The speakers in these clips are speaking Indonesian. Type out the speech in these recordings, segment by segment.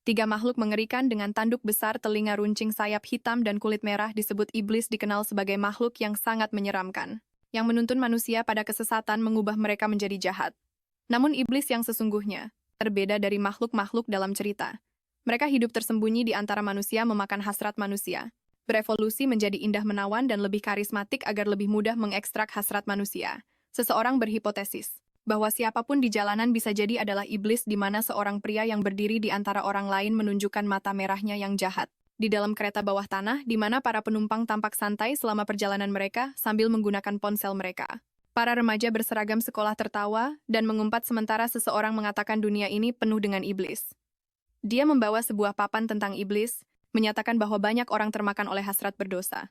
Tiga makhluk mengerikan dengan tanduk besar, telinga runcing, sayap hitam, dan kulit merah disebut iblis dikenal sebagai makhluk yang sangat menyeramkan, yang menuntun manusia pada kesesatan mengubah mereka menjadi jahat. Namun iblis yang sesungguhnya berbeda dari makhluk-makhluk dalam cerita. Mereka hidup tersembunyi di antara manusia memakan hasrat manusia, berevolusi menjadi indah menawan dan lebih karismatik agar lebih mudah mengekstrak hasrat manusia. Seseorang berhipotesis bahwa siapapun di jalanan bisa jadi adalah iblis di mana seorang pria yang berdiri di antara orang lain menunjukkan mata merahnya yang jahat. Di dalam kereta bawah tanah, di mana para penumpang tampak santai selama perjalanan mereka sambil menggunakan ponsel mereka. Para remaja berseragam sekolah tertawa dan mengumpat sementara seseorang mengatakan dunia ini penuh dengan iblis. Dia membawa sebuah papan tentang iblis, menyatakan bahwa banyak orang termakan oleh hasrat berdosa.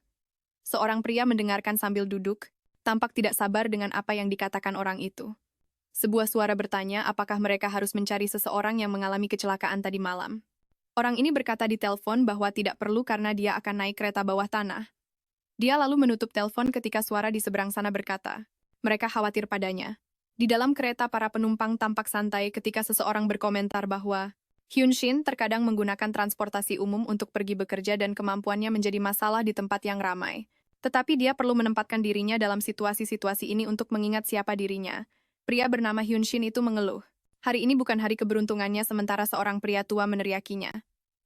Seorang pria mendengarkan sambil duduk, tampak tidak sabar dengan apa yang dikatakan orang itu. Sebuah suara bertanya apakah mereka harus mencari seseorang yang mengalami kecelakaan tadi malam. Orang ini berkata di telepon bahwa tidak perlu karena dia akan naik kereta bawah tanah. Dia lalu menutup telepon ketika suara di seberang sana berkata, mereka khawatir padanya. Di dalam kereta para penumpang tampak santai ketika seseorang berkomentar bahwa Hyun-shin terkadang menggunakan transportasi umum untuk pergi bekerja dan kemampuannya menjadi masalah di tempat yang ramai. Tetapi dia perlu menempatkan dirinya dalam situasi-situasi ini untuk mengingat siapa dirinya. Pria bernama Hyun-shin itu mengeluh. Hari ini bukan hari keberuntungannya sementara seorang pria tua meneriakinya.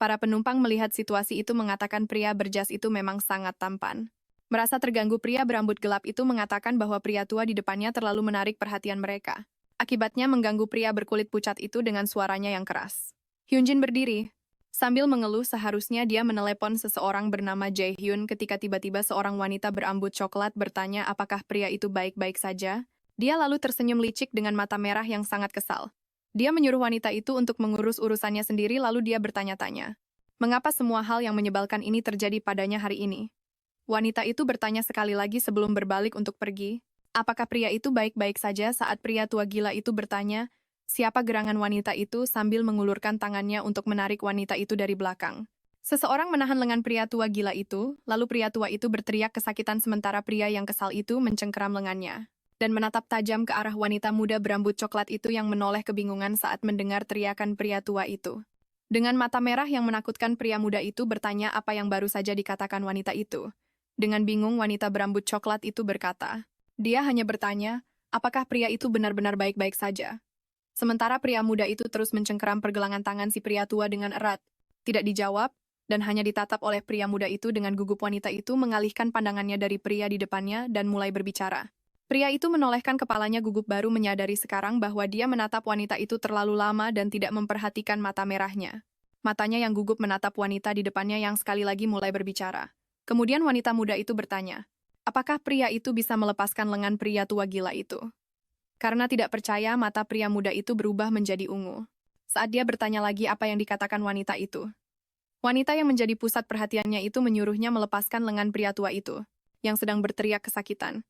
Para penumpang melihat situasi itu mengatakan pria berjas itu memang sangat tampan. Merasa terganggu, pria berambut gelap itu mengatakan bahwa pria tua di depannya terlalu menarik perhatian mereka. Akibatnya mengganggu pria berkulit pucat itu dengan suaranya yang keras. Hyunjin berdiri. Sambil mengeluh seharusnya dia menelepon seseorang bernama Jae-hyun ketika tiba-tiba seorang wanita berambut coklat bertanya apakah pria itu baik-baik saja. Dia lalu tersenyum licik dengan mata merah yang sangat kesal. Dia menyuruh wanita itu untuk mengurus urusannya sendiri lalu dia bertanya-tanya. Mengapa semua hal yang menyebalkan ini terjadi padanya hari ini? Wanita itu bertanya sekali lagi sebelum berbalik untuk pergi. Apakah pria itu baik-baik saja saat pria tua gila itu bertanya, siapa gerangan wanita itu sambil mengulurkan tangannya untuk menarik wanita itu dari belakang. Seseorang menahan lengan pria tua gila itu, lalu pria tua itu berteriak kesakitan sementara pria yang kesal itu mencengkeram lengannya dan menatap tajam ke arah wanita muda berambut coklat itu yang menoleh kebingungan saat mendengar teriakan pria tua itu. Dengan mata merah yang menakutkan, pria muda itu bertanya apa yang baru saja dikatakan wanita itu. Dengan bingung, wanita berambut coklat itu berkata, dia hanya bertanya, apakah pria itu benar-benar baik-baik saja. Sementara pria muda itu terus mencengkeram pergelangan tangan si pria tua dengan erat. Tidak dijawab, dan hanya ditatap oleh pria muda itu dengan gugup. Wanita itu mengalihkan pandangannya dari pria di depannya dan mulai berbicara. Pria itu menolehkan kepalanya gugup baru menyadari sekarang bahwa dia menatap wanita itu terlalu lama dan tidak memperhatikan mata merahnya. Matanya yang gugup menatap wanita di depannya yang sekali lagi mulai berbicara. Kemudian wanita muda itu bertanya, apakah pria itu bisa melepaskan lengan pria tua gila itu? Karena tidak percaya, mata pria muda itu berubah menjadi ungu. Saat dia bertanya lagi apa yang dikatakan wanita itu. Wanita yang menjadi pusat perhatiannya itu menyuruhnya melepaskan lengan pria tua itu, yang sedang berteriak kesakitan.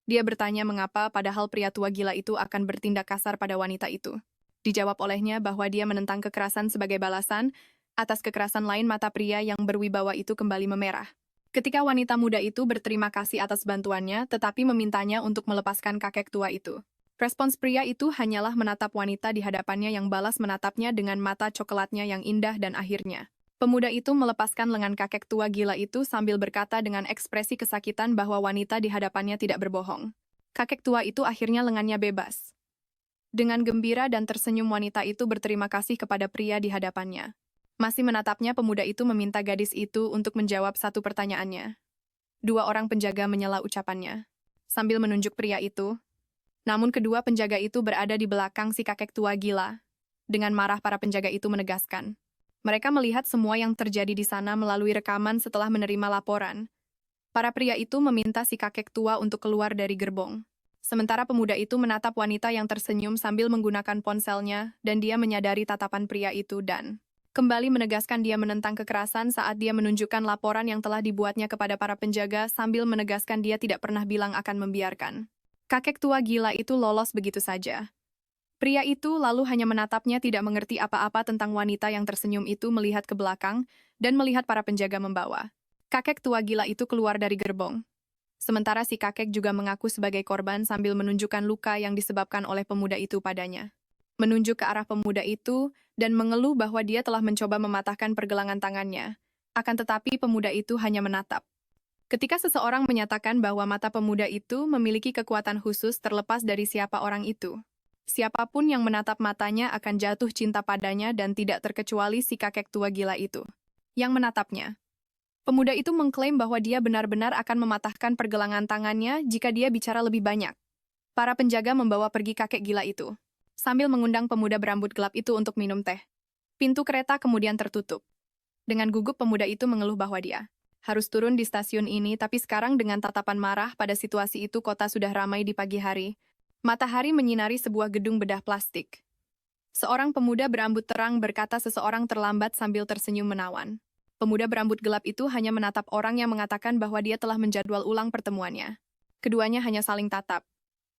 Dia bertanya mengapa padahal pria tua gila itu akan bertindak kasar pada wanita itu. Dijawab olehnya bahwa dia menentang kekerasan sebagai balasan, atas kekerasan lain mata pria yang berwibawa itu kembali memerah. Ketika wanita muda itu berterima kasih atas bantuannya, tetapi memintanya untuk melepaskan kakek tua itu. Respons pria itu hanyalah menatap wanita di hadapannya yang balas menatapnya dengan mata coklatnya yang indah dan akhirnya. Pemuda itu melepaskan lengan kakek tua gila itu sambil berkata dengan ekspresi kesakitan bahwa wanita di hadapannya tidak berbohong. Kakek tua itu akhirnya lengannya bebas. Dengan gembira dan tersenyum wanita itu berterima kasih kepada pria di hadapannya. Masih menatapnya, pemuda itu meminta gadis itu untuk menjawab satu pertanyaannya. Dua orang penjaga menyela ucapannya, sambil menunjuk pria itu. Namun kedua penjaga itu berada di belakang si kakek tua gila. Dengan marah para penjaga itu menegaskan. Mereka melihat semua yang terjadi di sana melalui rekaman setelah menerima laporan. Para pria itu meminta si kakek tua untuk keluar dari gerbong. Sementara pemuda itu menatap wanita yang tersenyum sambil menggunakan ponselnya dan dia menyadari tatapan pria itu dan kembali menegaskan dia menentang kekerasan saat dia menunjukkan laporan yang telah dibuatnya kepada para penjaga sambil menegaskan dia tidak pernah bilang akan membiarkan kakek tua gila itu lolos begitu saja. Pria itu lalu hanya menatapnya tidak mengerti apa-apa tentang wanita yang tersenyum itu melihat ke belakang dan melihat para penjaga membawa kakek tua gila itu keluar dari gerbong. Sementara si kakek juga mengaku sebagai korban sambil menunjukkan luka yang disebabkan oleh pemuda itu padanya. Menunjuk ke arah pemuda itu, dan mengeluh bahwa dia telah mencoba mematahkan pergelangan tangannya. Akan tetapi pemuda itu hanya menatap. Ketika seseorang menyatakan bahwa mata pemuda itu memiliki kekuatan khusus terlepas dari siapa orang itu, siapapun yang menatap matanya akan jatuh cinta padanya dan tidak terkecuali si kakek tua gila itu yang menatapnya. Pemuda itu mengklaim bahwa dia benar-benar akan mematahkan pergelangan tangannya jika dia bicara lebih banyak. Para penjaga membawa pergi kakek gila itu, sambil mengundang pemuda berambut gelap itu untuk minum teh. Pintu kereta kemudian tertutup. Dengan gugup pemuda itu mengeluh bahwa dia harus turun di stasiun ini, tapi sekarang dengan tatapan marah pada situasi itu kota sudah ramai di pagi hari. Matahari menyinari sebuah gedung bedah plastik. Seorang pemuda berambut terang berkata seseorang terlambat sambil tersenyum menawan. Pemuda berambut gelap itu hanya menatap orang yang mengatakan bahwa dia telah menjadwal ulang pertemuannya. Keduanya hanya saling tatap.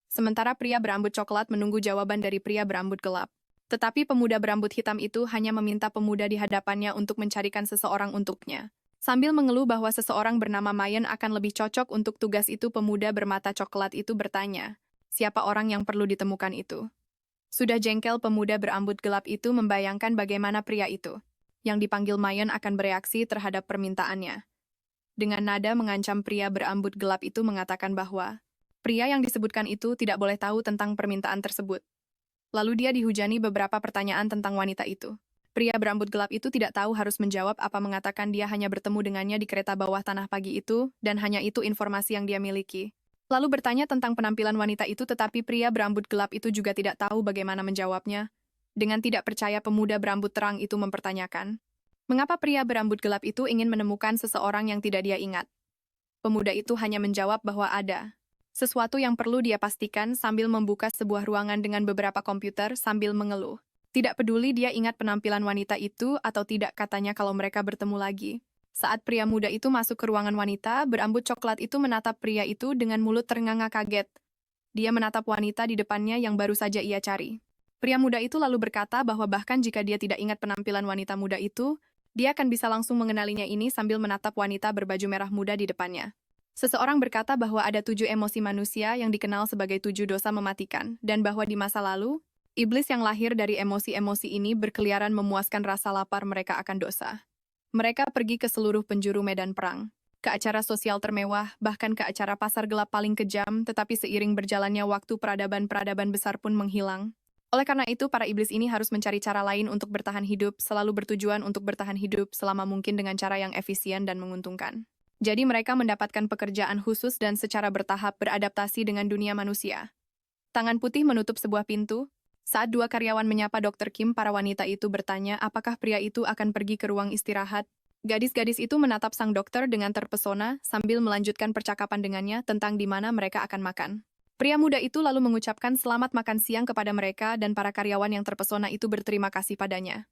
Sementara pria berambut coklat menunggu jawaban dari pria berambut gelap. Tetapi pemuda berambut hitam itu hanya meminta pemuda di hadapannya untuk mencarikan seseorang untuknya. Sambil mengeluh bahwa seseorang bernama Mayen akan lebih cocok untuk tugas itu, pemuda bermata coklat itu bertanya, siapa orang yang perlu ditemukan itu? Sudah jengkel, pemuda berambut gelap itu membayangkan bagaimana pria itu, yang dipanggil Mayen, akan bereaksi terhadap permintaannya. Dengan nada mengancam, pria berambut gelap itu mengatakan bahwa pria yang disebutkan itu tidak boleh tahu tentang permintaan tersebut. Lalu dia dihujani beberapa pertanyaan tentang wanita itu. Pria berambut gelap itu tidak tahu harus menjawab apa, mengatakan dia hanya bertemu dengannya di kereta bawah tanah pagi itu, dan hanya itu informasi yang dia miliki. Lalu bertanya tentang penampilan wanita itu, tetapi pria berambut gelap itu juga tidak tahu bagaimana menjawabnya. Dengan tidak percaya, pemuda berambut terang itu mempertanyakan, mengapa pria berambut gelap itu ingin menemukan seseorang yang tidak dia ingat. Pemuda itu hanya menjawab bahwa ada sesuatu yang perlu dia pastikan sambil membuka sebuah ruangan dengan beberapa komputer sambil mengeluh. Tidak peduli dia ingat penampilan wanita itu atau tidak, katanya kalau mereka bertemu lagi. Saat pria muda itu masuk ke ruangan, wanita berambut coklat itu menatap pria itu dengan mulut ternganga kaget. Dia menatap wanita di depannya yang baru saja ia cari. Pria muda itu lalu berkata bahwa bahkan jika dia tidak ingat penampilan wanita muda itu, dia akan bisa langsung mengenalinya ini sambil menatap wanita berbaju merah muda di depannya. Seseorang berkata bahwa ada 7 emosi manusia yang dikenal sebagai 7 dosa mematikan, dan bahwa di masa lalu, iblis yang lahir dari emosi-emosi ini berkeliaran memuaskan rasa lapar mereka akan dosa. Mereka pergi ke seluruh penjuru medan perang, ke acara sosial termewah, bahkan ke acara pasar gelap paling kejam, tetapi seiring berjalannya waktu peradaban-peradaban besar pun menghilang. Oleh karena itu, para iblis ini harus mencari cara lain untuk bertahan hidup, selalu bertujuan untuk bertahan hidup selama mungkin dengan cara yang efisien dan menguntungkan. Jadi mereka mendapatkan pekerjaan khusus dan secara bertahap beradaptasi dengan dunia manusia. Tangan putih menutup sebuah pintu. Saat 2 karyawan menyapa Dr. Kim, para wanita itu bertanya apakah pria itu akan pergi ke ruang istirahat. Gadis-gadis itu menatap sang dokter dengan terpesona sambil melanjutkan percakapan dengannya tentang di mana mereka akan makan. Pria muda itu lalu mengucapkan selamat makan siang kepada mereka dan para karyawan yang terpesona itu berterima kasih padanya.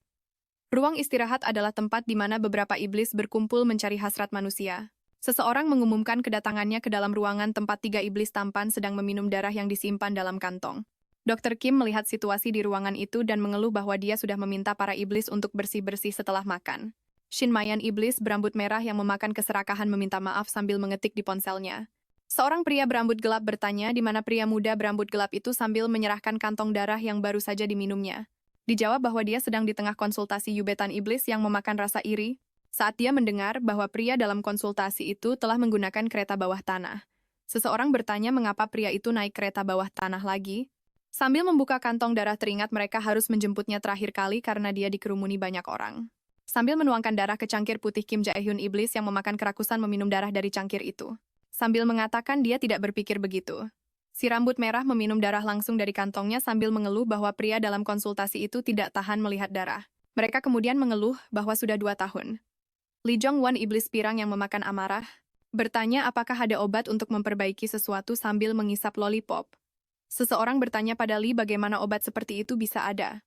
Ruang istirahat adalah tempat di mana beberapa iblis berkumpul mencari hasrat manusia. Seseorang mengumumkan kedatangannya ke dalam ruangan tempat 3 iblis tampan sedang meminum darah yang disimpan dalam kantong. Dr. Kim melihat situasi di ruangan itu dan mengeluh bahwa dia sudah meminta para iblis untuk bersih-bersih setelah makan. Shin Mayan, iblis berambut merah yang memakan keserakahan, meminta maaf sambil mengetik di ponselnya. Seorang pria berambut gelap bertanya di mana pria muda berambut gelap itu sambil menyerahkan kantong darah yang baru saja diminumnya. Dijawab bahwa dia sedang di tengah konsultasi yubetan iblis yang memakan rasa iri. Saat dia mendengar bahwa pria dalam konsultasi itu telah menggunakan kereta bawah tanah. Seseorang bertanya mengapa pria itu naik kereta bawah tanah lagi. Sambil membuka kantong darah, teringat mereka harus menjemputnya terakhir kali karena dia dikerumuni banyak orang. Sambil menuangkan darah ke cangkir putih, Kim Jae-hyun iblis yang memakan kerakusan meminum darah dari cangkir itu. Sambil mengatakan dia tidak berpikir begitu. Si rambut merah meminum darah langsung dari kantongnya sambil mengeluh bahwa pria dalam konsultasi itu tidak tahan melihat darah. Mereka kemudian mengeluh bahwa sudah 2 tahun. Lee Jong-won, iblis pirang yang memakan amarah, bertanya apakah ada obat untuk memperbaiki sesuatu sambil mengisap lollipop. Seseorang bertanya pada Lee bagaimana obat seperti itu bisa ada.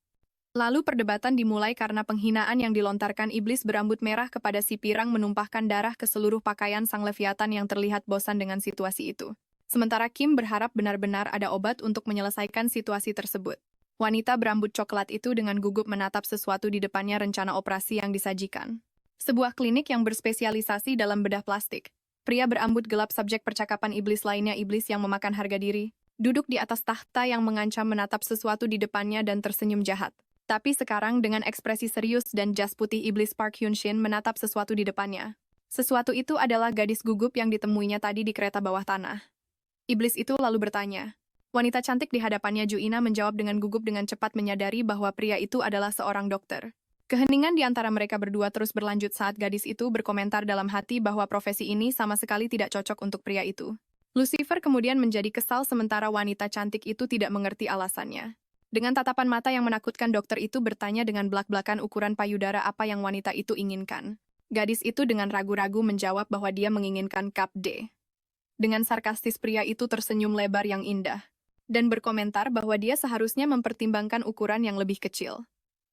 Lalu perdebatan dimulai karena penghinaan yang dilontarkan iblis berambut merah kepada si pirang menumpahkan darah ke seluruh pakaian sang leviatan yang terlihat bosan dengan situasi itu. Sementara Kim berharap benar-benar ada obat untuk menyelesaikan situasi tersebut. Wanita berambut coklat itu dengan gugup menatap sesuatu di depannya, rencana operasi yang disajikan. Sebuah klinik yang berspesialisasi dalam bedah plastik. Pria berambut gelap, subjek percakapan iblis lainnya, iblis yang memakan harga diri, duduk di atas tahta yang mengancam, menatap sesuatu di depannya dan tersenyum jahat. Tapi sekarang dengan ekspresi serius dan jas putih iblis Park Hyun-shin menatap sesuatu di depannya. Sesuatu itu adalah gadis gugup yang ditemuinya tadi di kereta bawah tanah. Iblis itu lalu bertanya. Wanita cantik di hadapannya Ju-ina menjawab dengan gugup dengan cepat menyadari bahwa pria itu adalah seorang dokter. Keheningan di antara mereka berdua terus berlanjut saat gadis itu berkomentar dalam hati bahwa profesi ini sama sekali tidak cocok untuk pria itu. Lucifer kemudian menjadi kesal sementara wanita cantik itu tidak mengerti alasannya. Dengan tatapan mata yang menakutkan dokter itu bertanya dengan belak-belakan ukuran payudara apa yang wanita itu inginkan. Gadis itu dengan ragu-ragu menjawab bahwa dia menginginkan cup D. Dengan sarkastis pria itu tersenyum lebar yang indah. Dan berkomentar bahwa dia seharusnya mempertimbangkan ukuran yang lebih kecil.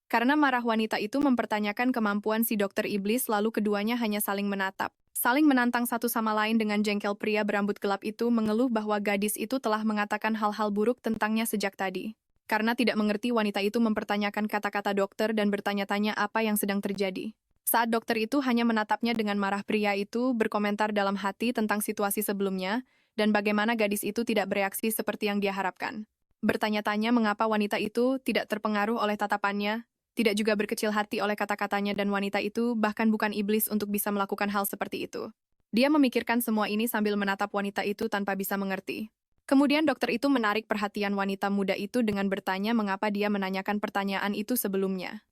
Karena marah wanita itu mempertanyakan kemampuan si dokter iblis lalu keduanya hanya saling menatap. Saling menantang satu sama lain dengan jengkel pria berambut gelap itu mengeluh bahwa gadis itu telah mengatakan hal-hal buruk tentangnya sejak tadi. Karena tidak mengerti wanita itu mempertanyakan kata-kata dokter dan bertanya-tanya apa yang sedang terjadi. Saat dokter itu hanya menatapnya dengan marah pria itu berkomentar dalam hati tentang situasi sebelumnya dan bagaimana gadis itu tidak bereaksi seperti yang dia harapkan. Bertanya-tanya mengapa wanita itu tidak terpengaruh oleh tatapannya, tidak juga berkecil hati oleh kata-katanya dan wanita itu bahkan bukan iblis untuk bisa melakukan hal seperti itu. Dia memikirkan semua ini sambil menatap wanita itu tanpa bisa mengerti. Kemudian dokter itu menarik perhatian wanita muda itu dengan bertanya mengapa dia menanyakan pertanyaan itu sebelumnya.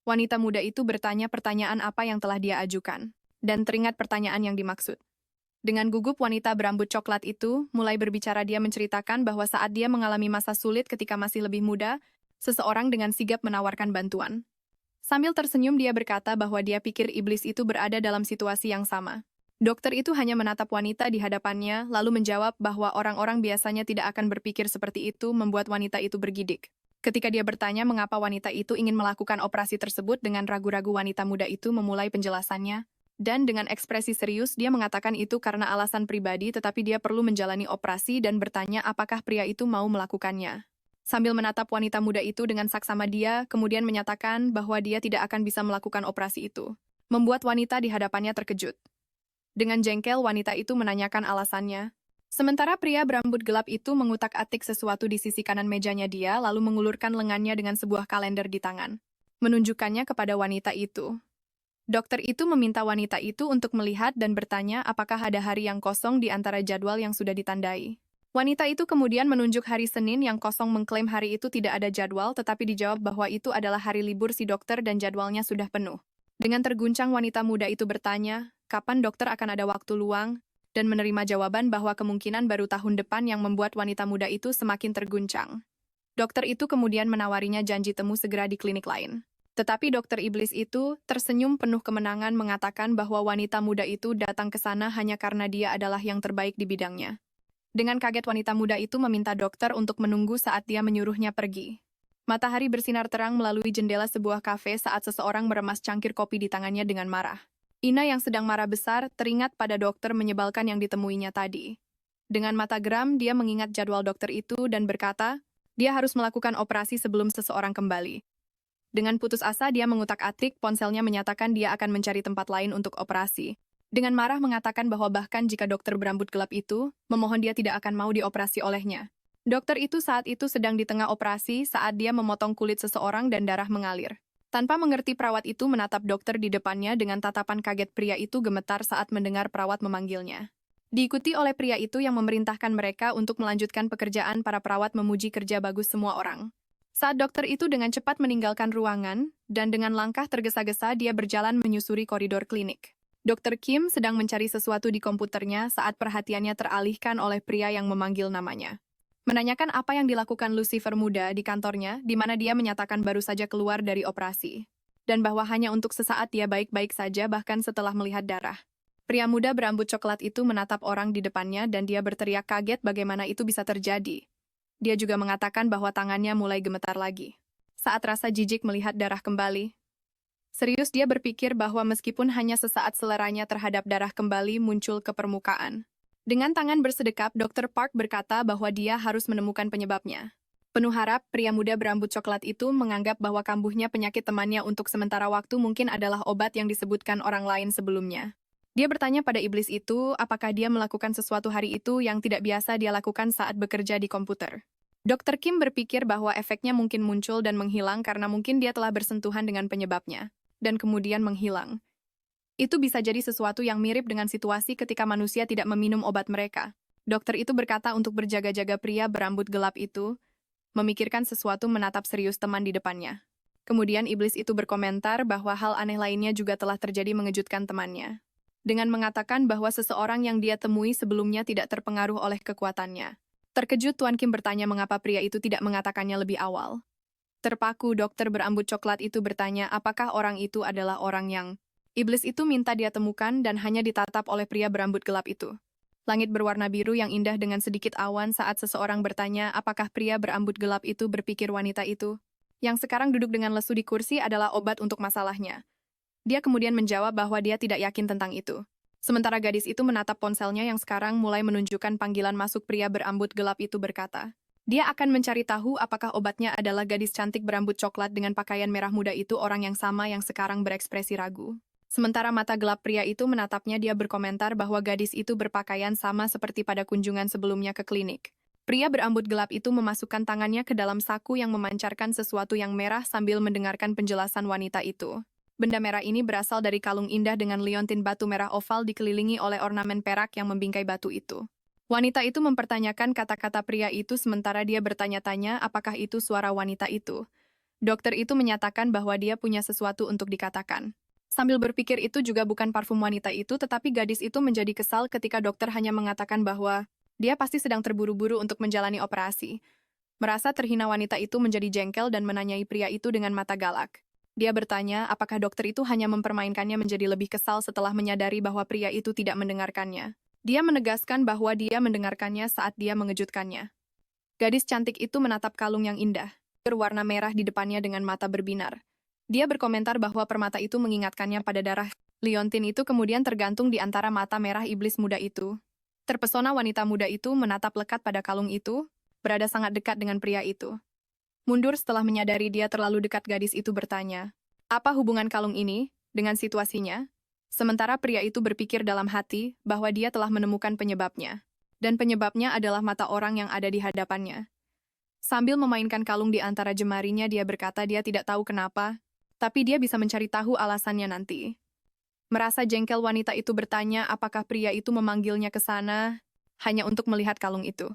Wanita muda itu bertanya pertanyaan apa yang telah dia ajukan, dan teringat pertanyaan yang dimaksud. Dengan gugup wanita berambut coklat itu, mulai berbicara dia menceritakan bahwa saat dia mengalami masa sulit ketika masih lebih muda, seseorang dengan sigap menawarkan bantuan. Sambil tersenyum dia berkata bahwa dia pikir iblis itu berada dalam situasi yang sama. Dokter itu hanya menatap wanita di hadapannya, lalu menjawab bahwa orang-orang biasanya tidak akan berpikir seperti itu membuat wanita itu bergidik. Ketika dia bertanya mengapa wanita itu ingin melakukan operasi tersebut dengan ragu-ragu wanita muda itu memulai penjelasannya, dan dengan ekspresi serius dia mengatakan itu karena alasan pribadi tetapi dia perlu menjalani operasi dan bertanya apakah pria itu mau melakukannya. Sambil menatap wanita muda itu dengan saksama dia, kemudian menyatakan bahwa dia tidak akan bisa melakukan operasi itu. Membuat wanita di hadapannya terkejut. Dengan jengkel, wanita itu menanyakan alasannya. Sementara pria berambut gelap itu mengutak-atik sesuatu di sisi kanan mejanya dia, lalu mengulurkan lengannya dengan sebuah kalender di tangan. Menunjukkannya kepada wanita itu. Dokter itu meminta wanita itu untuk melihat dan bertanya apakah ada hari yang kosong di antara jadwal yang sudah ditandai. Wanita itu kemudian menunjuk hari Senin yang kosong mengklaim hari itu tidak ada jadwal, tetapi dijawab bahwa itu adalah hari libur si dokter dan jadwalnya sudah penuh. Dengan terguncang wanita muda itu bertanya, kapan dokter akan ada waktu luang, dan menerima jawaban bahwa kemungkinan baru tahun depan yang membuat wanita muda itu semakin terguncang. Dokter itu kemudian menawarinya janji temu segera di klinik lain. Tetapi dokter iblis itu tersenyum penuh kemenangan mengatakan bahwa wanita muda itu datang ke sana hanya karena dia adalah yang terbaik di bidangnya. Dengan kaget wanita muda itu meminta dokter untuk menunggu saat dia menyuruhnya pergi. Matahari bersinar terang melalui jendela sebuah kafe saat seseorang meremas cangkir kopi di tangannya dengan marah. Ina yang sedang marah besar teringat pada dokter menyebalkan yang ditemuinya tadi. Dengan mata geram, dia mengingat jadwal dokter itu dan berkata, dia harus melakukan operasi sebelum seseorang kembali. Dengan putus asa, dia mengutak-atik, ponselnya menyatakan dia akan mencari tempat lain untuk operasi. Dengan marah mengatakan bahwa bahkan jika dokter berambut gelap itu, memohon dia tidak akan mau dioperasi olehnya. Dokter itu saat itu sedang di tengah operasi saat dia memotong kulit seseorang dan darah mengalir. Tanpa mengerti perawat itu menatap dokter di depannya dengan tatapan kaget pria itu gemetar saat mendengar perawat memanggilnya. Diikuti oleh pria itu yang memerintahkan mereka untuk melanjutkan pekerjaan para perawat memuji kerja bagus semua orang. Saat dokter itu dengan cepat meninggalkan ruangan, dan dengan langkah tergesa-gesa dia berjalan menyusuri koridor klinik. Dr. Kim sedang mencari sesuatu di komputernya saat perhatiannya teralihkan oleh pria yang memanggil namanya. Menanyakan apa yang dilakukan Lucifer muda di kantornya, di mana dia menyatakan baru saja keluar dari operasi. Dan bahwa hanya untuk sesaat dia baik-baik saja bahkan setelah melihat darah. Pria muda berambut coklat itu menatap orang di depannya dan dia berteriak kaget bagaimana itu bisa terjadi. Dia juga mengatakan bahwa tangannya mulai gemetar lagi. Saat rasa jijik melihat darah kembali. Serius dia berpikir bahwa meskipun hanya sesaat seleranya terhadap darah kembali muncul ke permukaan. Dengan tangan bersedekap, Dr. Park berkata bahwa dia harus menemukan penyebabnya. Penuh harap, pria muda berambut coklat itu menganggap bahwa kambuhnya penyakit temannya untuk sementara waktu mungkin adalah obat yang disebutkan orang lain sebelumnya. Dia bertanya pada iblis itu apakah dia melakukan sesuatu hari itu yang tidak biasa dia lakukan saat bekerja di komputer. Dr. Kim berpikir bahwa efeknya mungkin muncul dan menghilang karena mungkin dia telah bersentuhan dengan penyebabnya, dan kemudian menghilang. Itu bisa jadi sesuatu yang mirip dengan situasi ketika manusia tidak meminum obat mereka. Dokter itu berkata untuk berjaga-jaga pria berambut gelap itu, memikirkan sesuatu menatap serius teman di depannya. Kemudian iblis itu berkomentar bahwa hal aneh lainnya juga telah terjadi mengejutkan temannya. Dengan mengatakan bahwa seseorang yang dia temui sebelumnya tidak terpengaruh oleh kekuatannya. Terkejut, Tuan Kim bertanya mengapa pria itu tidak mengatakannya lebih awal. Terpaku, dokter berambut coklat itu bertanya apakah orang itu adalah orang yang iblis itu minta dia temukan dan hanya ditatap oleh pria berambut gelap itu. Langit berwarna biru yang indah dengan sedikit awan saat seseorang bertanya apakah pria berambut gelap itu berpikir wanita itu, yang sekarang duduk dengan lesu di kursi adalah obat untuk masalahnya. Dia kemudian menjawab bahwa dia tidak yakin tentang itu. Sementara gadis itu menatap ponselnya yang sekarang mulai menunjukkan panggilan masuk pria berambut gelap itu berkata, dia akan mencari tahu apakah obatnya adalah gadis cantik berambut coklat dengan pakaian merah muda itu orang yang sama yang sekarang berekspresi ragu. Sementara mata gelap pria itu menatapnya, dia berkomentar bahwa gadis itu berpakaian sama seperti pada kunjungan sebelumnya ke klinik. Pria berambut gelap itu memasukkan tangannya ke dalam saku yang memancarkan sesuatu yang merah sambil mendengarkan penjelasan wanita itu. Benda merah ini berasal dari kalung indah dengan liontin batu merah oval dikelilingi oleh ornamen perak yang membingkai batu itu. Wanita itu mempertanyakan kata-kata pria itu sementara dia bertanya-tanya apakah itu suara wanita itu. Dokter itu menyatakan bahwa dia punya sesuatu untuk dikatakan. Sambil berpikir itu juga bukan parfum wanita itu, tetapi gadis itu menjadi kesal ketika dokter hanya mengatakan bahwa dia pasti sedang terburu-buru untuk menjalani operasi. Merasa terhina, wanita itu menjadi jengkel dan menanyai pria itu dengan mata galak. Dia bertanya apakah dokter itu hanya mempermainkannya menjadi lebih kesal setelah menyadari bahwa pria itu tidak mendengarkannya. Dia menegaskan bahwa dia mendengarkannya saat dia mengejutkannya. Gadis cantik itu menatap kalung yang indah, berwarna merah di depannya dengan mata berbinar. Dia berkomentar bahwa permata itu mengingatkannya pada darah. Liontin itu kemudian tergantung di antara mata merah iblis muda itu. Terpesona, wanita muda itu menatap lekat pada kalung itu, berada sangat dekat dengan pria itu. Mundur setelah menyadari dia terlalu dekat, gadis itu bertanya, apa hubungan kalung ini dengan situasinya? Sementara pria itu berpikir dalam hati bahwa dia telah menemukan penyebabnya. Dan penyebabnya adalah mata orang yang ada di hadapannya. Sambil memainkan kalung di antara jemarinya, dia berkata dia tidak tahu kenapa, tapi dia bisa mencari tahu alasannya nanti. Merasa jengkel, wanita itu bertanya apakah pria itu memanggilnya ke sana hanya untuk melihat kalung itu.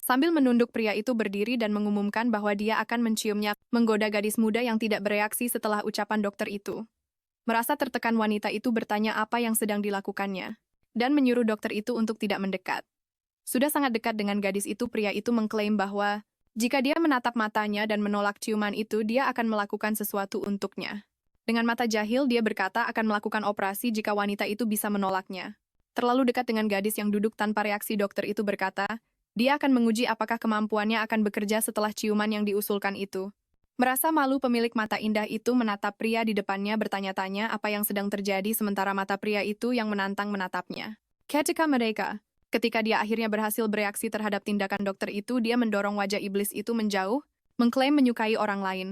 Sambil menunduk, pria itu berdiri dan mengumumkan bahwa dia akan menciumnya, menggoda gadis muda yang tidak bereaksi setelah ucapan dokter itu. Merasa tertekan, wanita itu bertanya apa yang sedang dilakukannya, dan menyuruh dokter itu untuk tidak mendekat. Sudah sangat dekat dengan gadis itu, pria itu mengklaim bahwa jika dia menatap matanya dan menolak ciuman itu, dia akan melakukan sesuatu untuknya. Dengan mata jahil, dia berkata akan melakukan operasi jika wanita itu bisa menolaknya. Terlalu dekat dengan gadis yang duduk tanpa reaksi, dokter itu berkata, dia akan menguji apakah kemampuannya akan bekerja setelah ciuman yang diusulkan itu. Merasa malu, pemilik mata indah itu menatap pria di depannya bertanya-tanya apa yang sedang terjadi sementara mata pria itu yang menantang menatapnya. Ketika ketika dia akhirnya berhasil bereaksi terhadap tindakan dokter itu, dia mendorong wajah iblis itu menjauh, mengklaim menyukai orang lain.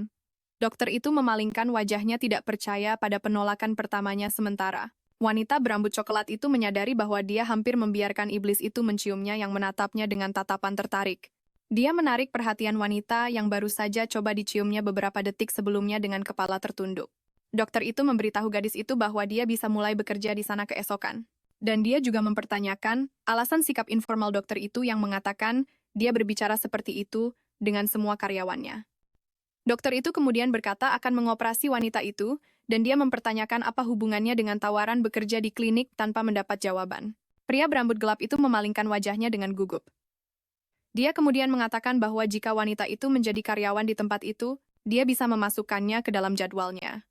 Dokter itu memalingkan wajahnya tidak percaya pada penolakan pertamanya sementara. Wanita berambut coklat itu menyadari bahwa dia hampir membiarkan iblis itu menciumnya yang menatapnya dengan tatapan tertarik. Dia menarik perhatian wanita yang baru saja coba diciumnya beberapa detik sebelumnya dengan kepala tertunduk. Dokter itu memberitahu gadis itu bahwa dia bisa mulai bekerja di sana keesokan. Dan dia juga mempertanyakan alasan sikap informal dokter itu yang mengatakan dia berbicara seperti itu dengan semua karyawannya. Dokter itu kemudian berkata akan mengoperasi wanita itu, dan dia mempertanyakan apa hubungannya dengan tawaran bekerja di klinik tanpa mendapat jawaban. Pria berambut gelap itu memalingkan wajahnya dengan gugup. Dia kemudian mengatakan bahwa jika wanita itu menjadi karyawan di tempat itu, dia bisa memasukkannya ke dalam jadwalnya.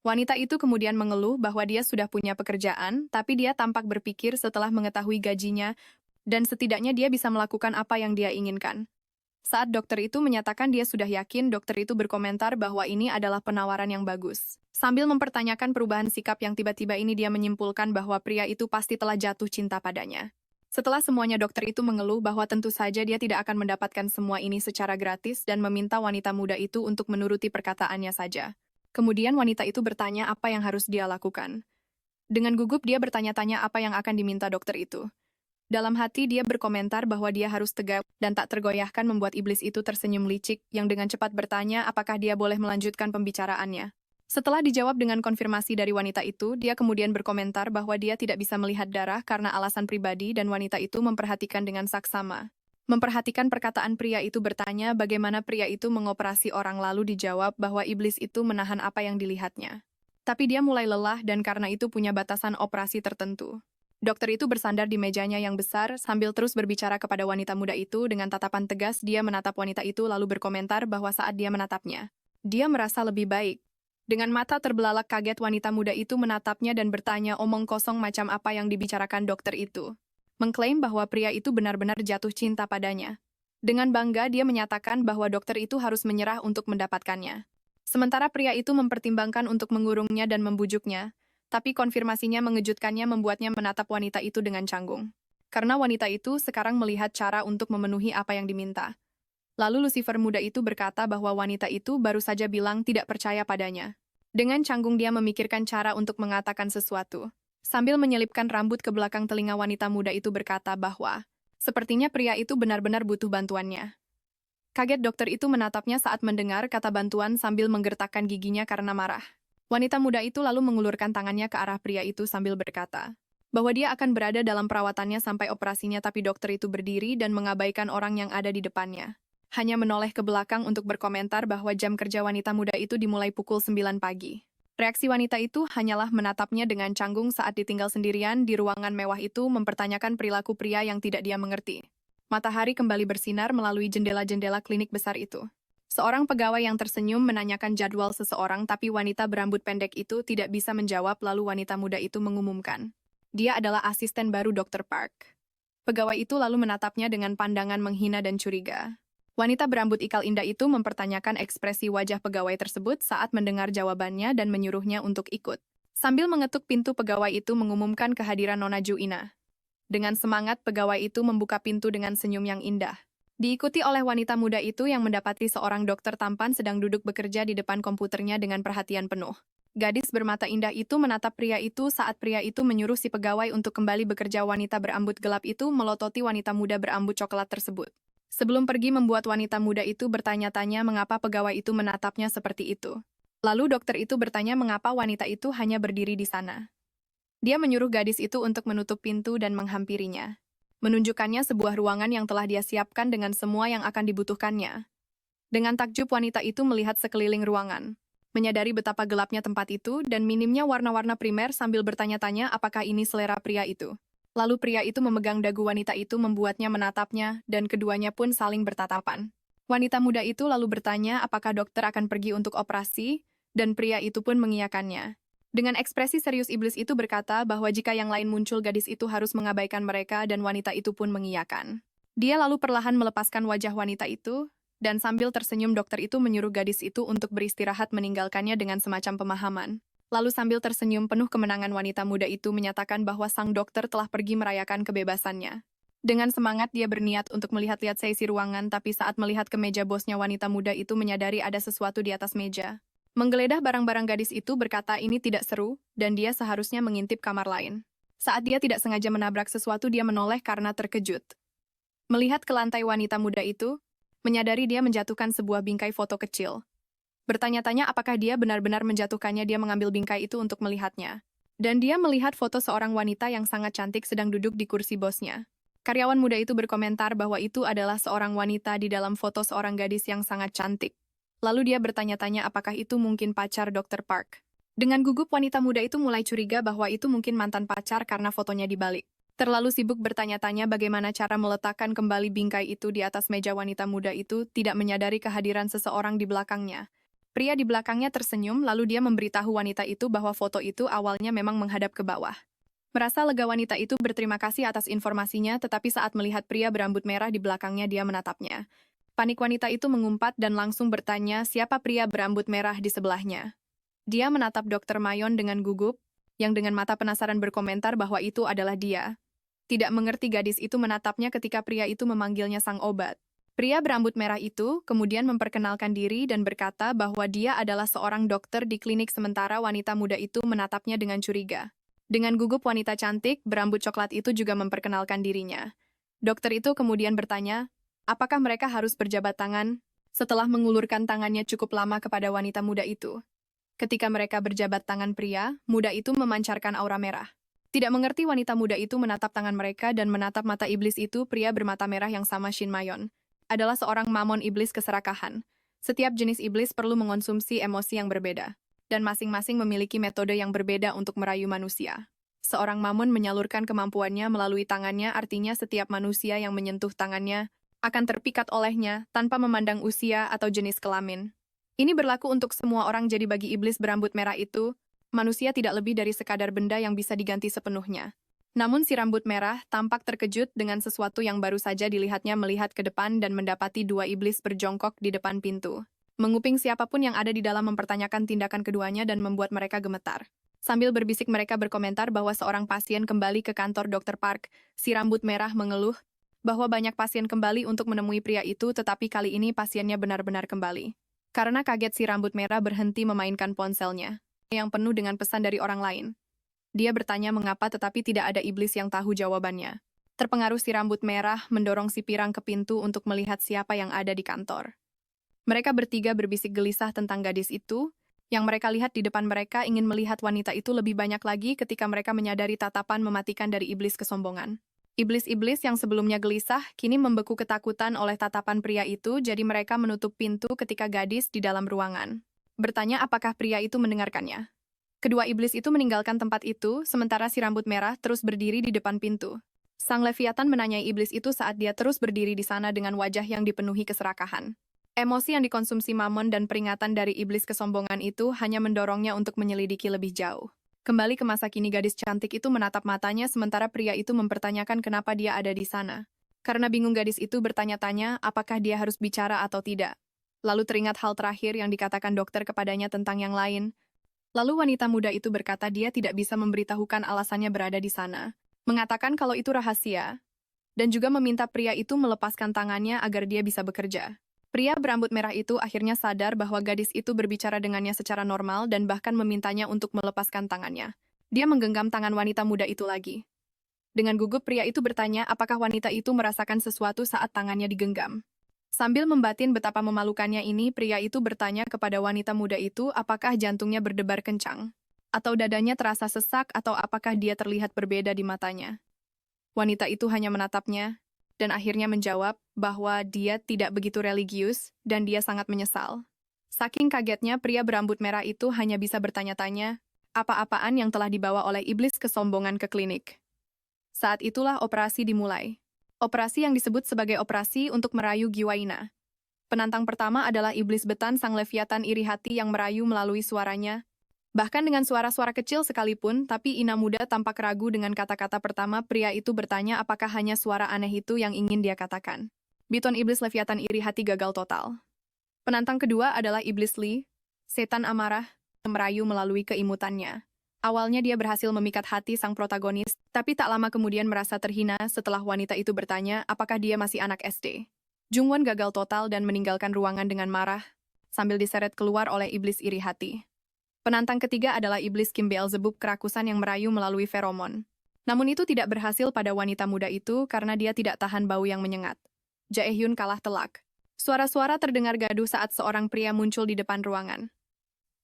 Wanita itu kemudian mengeluh bahwa dia sudah punya pekerjaan, tapi dia tampak berpikir setelah mengetahui gajinya, dan setidaknya dia bisa melakukan apa yang dia inginkan. Saat dokter itu menyatakan dia sudah yakin, dokter itu berkomentar bahwa ini adalah penawaran yang bagus. Sambil mempertanyakan perubahan sikap yang tiba-tiba ini, dia menyimpulkan bahwa pria itu pasti telah jatuh cinta padanya. Setelah semuanya, dokter itu mengeluh bahwa tentu saja dia tidak akan mendapatkan semua ini secara gratis dan meminta wanita muda itu untuk menuruti perkataannya saja. Kemudian wanita itu bertanya apa yang harus dia lakukan. Dengan gugup dia bertanya-tanya apa yang akan diminta dokter itu. Dalam hati dia berkomentar bahwa dia harus tegak dan tak tergoyahkan membuat iblis itu tersenyum licik yang dengan cepat bertanya apakah dia boleh melanjutkan pembicaraannya. Setelah dijawab dengan konfirmasi dari wanita itu, dia kemudian berkomentar bahwa dia tidak bisa melihat darah karena alasan pribadi dan wanita itu memperhatikan dengan saksama. Memperhatikan perkataan pria itu bertanya bagaimana pria itu mengoperasi orang lalu dijawab bahwa iblis itu menahan apa yang dilihatnya. Tapi dia mulai lelah dan karena itu punya batasan operasi tertentu. Dokter itu bersandar di mejanya yang besar sambil terus berbicara kepada wanita muda itu dengan tatapan tegas dia menatap wanita itu lalu berkomentar bahwa saat dia menatapnya, dia merasa lebih baik. Dengan mata terbelalak kaget wanita muda itu menatapnya dan bertanya omong kosong macam apa yang dibicarakan dokter itu. Mengklaim bahwa pria itu benar-benar jatuh cinta padanya. Dengan bangga dia menyatakan bahwa dokter itu harus menyerah untuk mendapatkannya. Sementara pria itu mempertimbangkan untuk mengurungnya dan membujuknya, tapi konfirmasinya mengejutkannya membuatnya menatap wanita itu dengan canggung. Karena wanita itu sekarang melihat cara untuk memenuhi apa yang diminta. Lalu Lucifer muda itu berkata bahwa wanita itu baru saja bilang tidak percaya padanya. Dengan canggung dia memikirkan cara untuk mengatakan sesuatu. Sambil menyelipkan rambut ke belakang telinga wanita muda itu berkata bahwa sepertinya pria itu benar-benar butuh bantuannya. Kaget dokter itu menatapnya saat mendengar kata bantuan sambil menggertakkan giginya karena marah. Wanita muda itu lalu mengulurkan tangannya ke arah pria itu sambil berkata bahwa dia akan berada dalam perawatannya sampai operasinya tapi dokter itu berdiri dan mengabaikan orang yang ada di depannya. Hanya menoleh ke belakang untuk berkomentar bahwa jam kerja wanita muda itu dimulai pukul 9 pagi. Reaksi wanita itu hanyalah menatapnya dengan canggung saat ditinggal sendirian di ruangan mewah itu mempertanyakan perilaku pria yang tidak dia mengerti. Matahari kembali bersinar melalui jendela-jendela klinik besar itu. Seorang pegawai yang tersenyum menanyakan jadwal seseorang tapi wanita berambut pendek itu tidak bisa menjawab lalu wanita muda itu mengumumkan. Dia adalah asisten baru Dr. Park. Pegawai itu lalu menatapnya dengan pandangan menghina dan curiga. Wanita berambut ikal indah itu mempertanyakan ekspresi wajah pegawai tersebut saat mendengar jawabannya dan menyuruhnya untuk ikut. Sambil mengetuk pintu pegawai itu mengumumkan kehadiran Nona Juina. Dengan semangat pegawai itu membuka pintu dengan senyum yang indah. Diikuti oleh wanita muda itu yang mendapati seorang dokter tampan sedang duduk bekerja di depan komputernya dengan perhatian penuh. Gadis bermata indah itu menatap pria itu saat pria itu menyuruh si pegawai untuk kembali bekerja. Wanita berambut gelap itu melototi wanita muda berambut coklat tersebut. Sebelum pergi membuat wanita muda itu bertanya-tanya mengapa pegawai itu menatapnya seperti itu. Lalu dokter itu bertanya mengapa wanita itu hanya berdiri di sana. Dia menyuruh gadis itu untuk menutup pintu dan menghampirinya. Menunjukkannya sebuah ruangan yang telah dia siapkan dengan semua yang akan dibutuhkannya. Dengan takjub wanita itu melihat sekeliling ruangan, menyadari betapa gelapnya tempat itu dan minimnya warna-warna primer sambil bertanya-tanya apakah ini selera pria itu. Lalu pria itu memegang dagu wanita itu membuatnya menatapnya dan keduanya pun saling bertatapan. Wanita muda itu lalu bertanya apakah dokter akan pergi untuk operasi, dan pria itu pun mengiyakannya. Dengan ekspresi serius iblis itu berkata bahwa jika yang lain muncul gadis itu harus mengabaikan mereka dan wanita itu pun mengiyakan. Dia lalu perlahan melepaskan wajah wanita itu, dan sambil tersenyum dokter itu menyuruh gadis itu untuk beristirahat meninggalkannya dengan semacam pemahaman. Lalu sambil tersenyum penuh kemenangan wanita muda itu menyatakan bahwa sang dokter telah pergi merayakan kebebasannya. Dengan semangat dia berniat untuk melihat-lihat seisi ruangan tapi saat melihat ke meja bosnya wanita muda itu menyadari ada sesuatu di atas meja. Menggeledah barang-barang gadis itu berkata ini tidak seru, dan dia seharusnya mengintip kamar lain. Saat dia tidak sengaja menabrak sesuatu dia menoleh karena terkejut. Melihat ke lantai wanita muda itu, menyadari dia menjatuhkan sebuah bingkai foto kecil. Bertanya-tanya apakah dia benar-benar menjatuhkannya dia mengambil bingkai itu untuk melihatnya. Dan dia melihat foto seorang wanita yang sangat cantik sedang duduk di kursi bosnya. Karyawan muda itu berkomentar bahwa itu adalah seorang wanita di dalam foto seorang gadis yang sangat cantik. Lalu dia bertanya-tanya apakah itu mungkin pacar Dr. Park. Dengan gugup wanita muda itu mulai curiga bahwa itu mungkin mantan pacar karena fotonya dibalik. Terlalu sibuk bertanya-tanya bagaimana cara meletakkan kembali bingkai itu di atas meja wanita muda itu tidak menyadari kehadiran seseorang di belakangnya. Pria di belakangnya tersenyum lalu dia memberitahu wanita itu bahwa foto itu awalnya memang menghadap ke bawah. Merasa lega wanita itu berterima kasih atas informasinya tetapi saat melihat pria berambut merah di belakangnya dia menatapnya. Panik wanita itu mengumpat dan langsung bertanya siapa pria berambut merah di sebelahnya. Dia menatap Dr. Mayon dengan gugup, yang dengan mata penasaran berkomentar bahwa itu adalah dia. Tidak mengerti gadis itu menatapnya ketika pria itu memanggilnya sang obat. Pria berambut merah itu kemudian memperkenalkan diri dan berkata bahwa dia adalah seorang dokter di klinik sementara wanita muda itu menatapnya dengan curiga. Dengan gugup wanita cantik, berambut coklat itu juga memperkenalkan dirinya. Dokter itu kemudian bertanya, apakah mereka harus berjabat tangan? Setelah mengulurkan tangannya cukup lama kepada wanita muda itu. Ketika mereka berjabat tangan pria, muda itu memancarkan aura merah. Tidak mengerti wanita muda itu menatap tangan mereka dan menatap mata iblis itu pria bermata merah yang sama Shin Mayon. Adalah seorang mamon iblis keserakahan. Setiap jenis iblis perlu mengonsumsi emosi yang berbeda. Dan masing-masing memiliki metode yang berbeda untuk merayu manusia. Seorang mamon menyalurkan kemampuannya melalui tangannya, artinya setiap manusia yang menyentuh tangannya akan terpikat olehnya tanpa memandang usia atau jenis kelamin. Ini berlaku untuk semua orang, jadi bagi iblis berambut merah itu, manusia tidak lebih dari sekadar benda yang bisa diganti sepenuhnya. Namun si rambut merah tampak terkejut dengan sesuatu yang baru saja dilihatnya, melihat ke depan dan mendapati dua iblis berjongkok di depan pintu. Menguping siapapun yang ada di dalam mempertanyakan tindakan keduanya dan membuat mereka gemetar. Sambil berbisik mereka berkomentar bahwa seorang pasien kembali ke kantor Dr. Park, si rambut merah mengeluh bahwa banyak pasien kembali untuk menemui pria itu, tetapi kali ini pasiennya benar-benar kembali. Karena kaget, si rambut merah berhenti memainkan ponselnya, yang penuh dengan pesan dari orang lain. Dia bertanya mengapa, tetapi tidak ada iblis yang tahu jawabannya. Terpengaruh, si rambut merah mendorong si pirang ke pintu untuk melihat siapa yang ada di kantor. Mereka bertiga berbisik gelisah tentang gadis itu. Yang mereka lihat di depan mereka ingin melihat wanita itu lebih banyak lagi ketika mereka menyadari tatapan mematikan dari iblis kesombongan. Iblis-iblis yang sebelumnya gelisah, kini membeku ketakutan oleh tatapan pria itu, jadi mereka menutup pintu ketika gadis di dalam ruangan. Bertanya apakah pria itu mendengarkannya. Kedua iblis itu meninggalkan tempat itu, sementara si rambut merah terus berdiri di depan pintu. Sang Leviathan menanyai iblis itu saat dia terus berdiri di sana dengan wajah yang dipenuhi keserakahan. Emosi yang dikonsumsi Mammon dan peringatan dari iblis kesombongan itu hanya mendorongnya untuk menyelidiki lebih jauh. Kembali ke masa kini, gadis cantik itu menatap matanya sementara pria itu mempertanyakan kenapa dia ada di sana. Karena bingung, gadis itu bertanya-tanya apakah dia harus bicara atau tidak. Lalu teringat hal terakhir yang dikatakan dokter kepadanya tentang yang lain. Lalu wanita muda itu berkata dia tidak bisa memberitahukan alasannya berada di sana. Mengatakan kalau itu rahasia. Dan juga meminta pria itu melepaskan tangannya agar dia bisa bekerja. Pria berambut merah itu akhirnya sadar bahwa gadis itu berbicara dengannya secara normal dan bahkan memintanya untuk melepaskan tangannya. Dia menggenggam tangan wanita muda itu lagi. Dengan gugup, pria itu bertanya apakah wanita itu merasakan sesuatu saat tangannya digenggam. Sambil membatin betapa memalukannya ini, pria itu bertanya kepada wanita muda itu apakah jantungnya berdebar kencang, atau dadanya terasa sesak, atau apakah dia terlihat berbeda di matanya. Wanita itu hanya menatapnya, dan akhirnya menjawab bahwa dia tidak begitu religius dan dia sangat menyesal. Saking kagetnya, pria berambut merah itu hanya bisa bertanya-tanya apa-apaan yang telah dibawa oleh iblis kesombongan ke klinik. Saat itulah operasi dimulai. Operasi yang disebut sebagai operasi untuk merayu Giwaina. Penantang pertama adalah iblis betan sang Leviathan iri hati yang merayu melalui suaranya. Bahkan dengan suara-suara kecil sekalipun, tapi Ina muda tampak ragu dengan kata-kata pertama. Pria itu bertanya apakah hanya suara aneh itu yang ingin dia katakan. Biton iblis Leviathan iri hati gagal total. Penantang kedua adalah iblis Li, setan amarah, merayu melalui keimutannya. Awalnya dia berhasil memikat hati sang protagonis, tapi tak lama kemudian merasa terhina setelah wanita itu bertanya apakah dia masih anak SD. Jungwon gagal total dan meninggalkan ruangan dengan marah, sambil diseret keluar oleh iblis iri hati. Penantang ketiga adalah iblis Kim Beelzebub kerakusan yang merayu melalui feromon. Namun itu tidak berhasil pada wanita muda itu karena dia tidak tahan bau yang menyengat. Jaehyun kalah telak. Suara-suara terdengar gaduh saat seorang pria muncul di depan ruangan.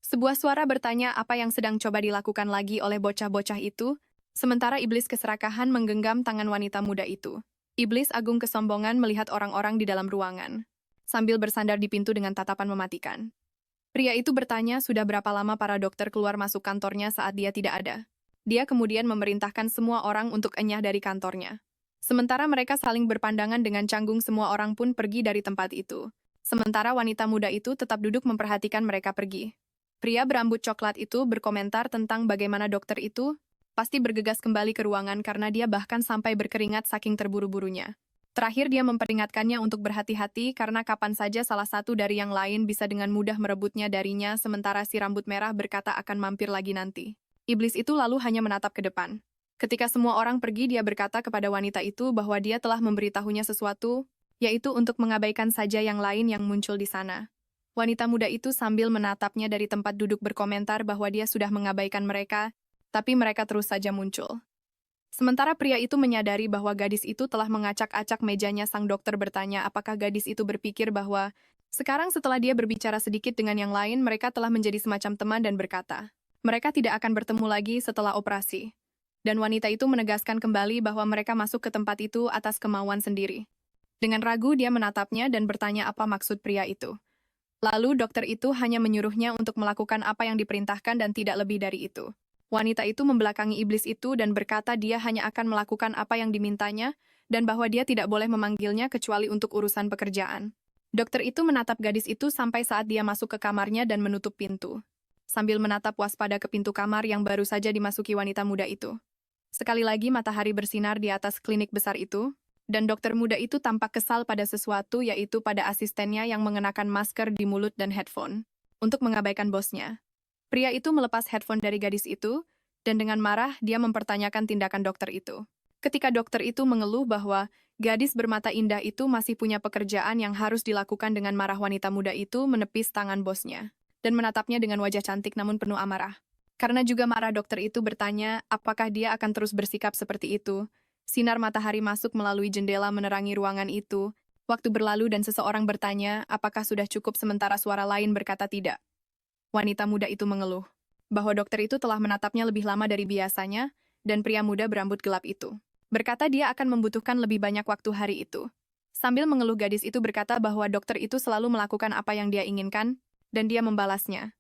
Sebuah suara bertanya apa yang sedang coba dilakukan lagi oleh bocah-bocah itu, sementara iblis keserakahan menggenggam tangan wanita muda itu. Iblis agung kesombongan melihat orang-orang di dalam ruangan, sambil bersandar di pintu dengan tatapan mematikan. Pria itu bertanya sudah berapa lama para dokter keluar masuk kantornya saat dia tidak ada. Dia kemudian memerintahkan semua orang untuk enyah dari kantornya. Sementara mereka saling berpandangan dengan canggung, semua orang pun pergi dari tempat itu. Sementara wanita muda itu tetap duduk memperhatikan mereka pergi. Pria berambut coklat itu berkomentar tentang bagaimana dokter itu pasti bergegas kembali ke ruangan karena dia bahkan sampai berkeringat saking terburu-burunya. Terakhir dia memperingatkannya untuk berhati-hati karena kapan saja salah satu dari yang lain bisa dengan mudah merebutnya darinya, sementara si rambut merah berkata akan mampir lagi nanti. Iblis itu lalu hanya menatap ke depan. Ketika semua orang pergi, dia berkata kepada wanita itu bahwa dia telah memberitahunya sesuatu, yaitu untuk mengabaikan saja yang lain yang muncul di sana. Wanita muda itu sambil menatapnya dari tempat duduk berkomentar bahwa dia sudah mengabaikan mereka, tapi mereka terus saja muncul. Sementara pria itu menyadari bahwa gadis itu telah mengacak-acak mejanya, sang dokter bertanya apakah gadis itu berpikir bahwa sekarang setelah dia berbicara sedikit dengan yang lain, mereka telah menjadi semacam teman dan berkata, mereka tidak akan bertemu lagi setelah operasi. Dan wanita itu menegaskan kembali bahwa mereka masuk ke tempat itu atas kemauan sendiri. Dengan ragu dia menatapnya dan bertanya apa maksud pria itu. Lalu dokter itu hanya menyuruhnya untuk melakukan apa yang diperintahkan dan tidak lebih dari itu. Wanita itu membelakangi iblis itu dan berkata dia hanya akan melakukan apa yang dimintanya dan bahwa dia tidak boleh memanggilnya kecuali untuk urusan pekerjaan. Dokter itu menatap gadis itu sampai saat dia masuk ke kamarnya dan menutup pintu. Sambil menatap waspada ke pintu kamar yang baru saja dimasuki wanita muda itu. Sekali lagi matahari bersinar di atas klinik besar itu, dan dokter muda itu tampak kesal pada sesuatu, yaitu pada asistennya yang mengenakan masker di mulut dan headphone untuk mengabaikan bosnya. Pria itu melepas headphone dari gadis itu, dan dengan marah dia mempertanyakan tindakan dokter itu. Ketika dokter itu mengeluh bahwa gadis bermata indah itu masih punya pekerjaan yang harus dilakukan, dengan marah wanita muda itu menepis tangan bosnya dan menatapnya dengan wajah cantik namun penuh amarah. Karena juga marah, dokter itu bertanya apakah dia akan terus bersikap seperti itu. Sinar matahari masuk melalui jendela menerangi ruangan itu. Waktu berlalu dan seseorang bertanya apakah sudah cukup, sementara suara lain berkata tidak. Wanita muda itu mengeluh bahwa dokter itu telah menatapnya lebih lama dari biasanya, dan pria muda berambut gelap itu berkata dia akan membutuhkan lebih banyak waktu hari itu. Sambil mengeluh, gadis itu berkata bahwa dokter itu selalu melakukan apa yang dia inginkan, dan dia membalasnya.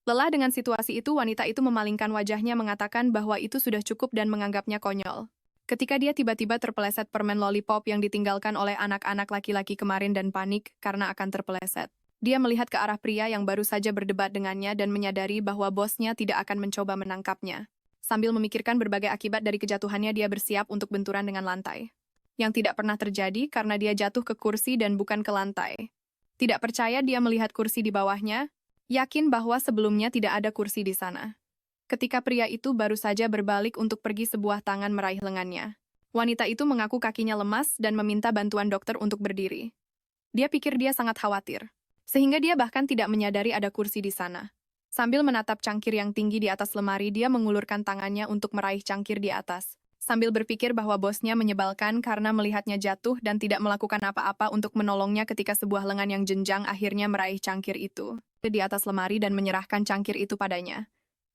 Lelah dengan situasi itu, wanita itu memalingkan wajahnya mengatakan bahwa itu sudah cukup dan menganggapnya konyol. Ketika dia tiba-tiba terpeleset permen lollipop yang ditinggalkan oleh anak-anak laki-laki kemarin dan panik karena akan terpeleset. Dia melihat ke arah pria yang baru saja berdebat dengannya dan menyadari bahwa bosnya tidak akan mencoba menangkapnya. Sambil memikirkan berbagai akibat dari kejatuhannya, dia bersiap untuk benturan dengan lantai. Yang tidak pernah terjadi karena dia jatuh ke kursi dan bukan ke lantai. Tidak percaya dia melihat kursi di bawahnya, yakin bahwa sebelumnya tidak ada kursi di sana. Ketika pria itu baru saja berbalik untuk pergi, sebuah tangan meraih lengannya. Wanita itu mengaku kakinya lemas dan meminta bantuan dokter untuk berdiri. Dia pikir dia sangat khawatir, sehingga dia bahkan tidak menyadari ada kursi di sana. Sambil menatap cangkir yang tinggi di atas lemari, dia mengulurkan tangannya untuk meraih cangkir di atas. Sambil berpikir bahwa bosnya menyebalkan karena melihatnya jatuh dan tidak melakukan apa-apa untuk menolongnya ketika sebuah lengan yang jenjang akhirnya meraih cangkir itu di atas lemari dan menyerahkan cangkir itu padanya.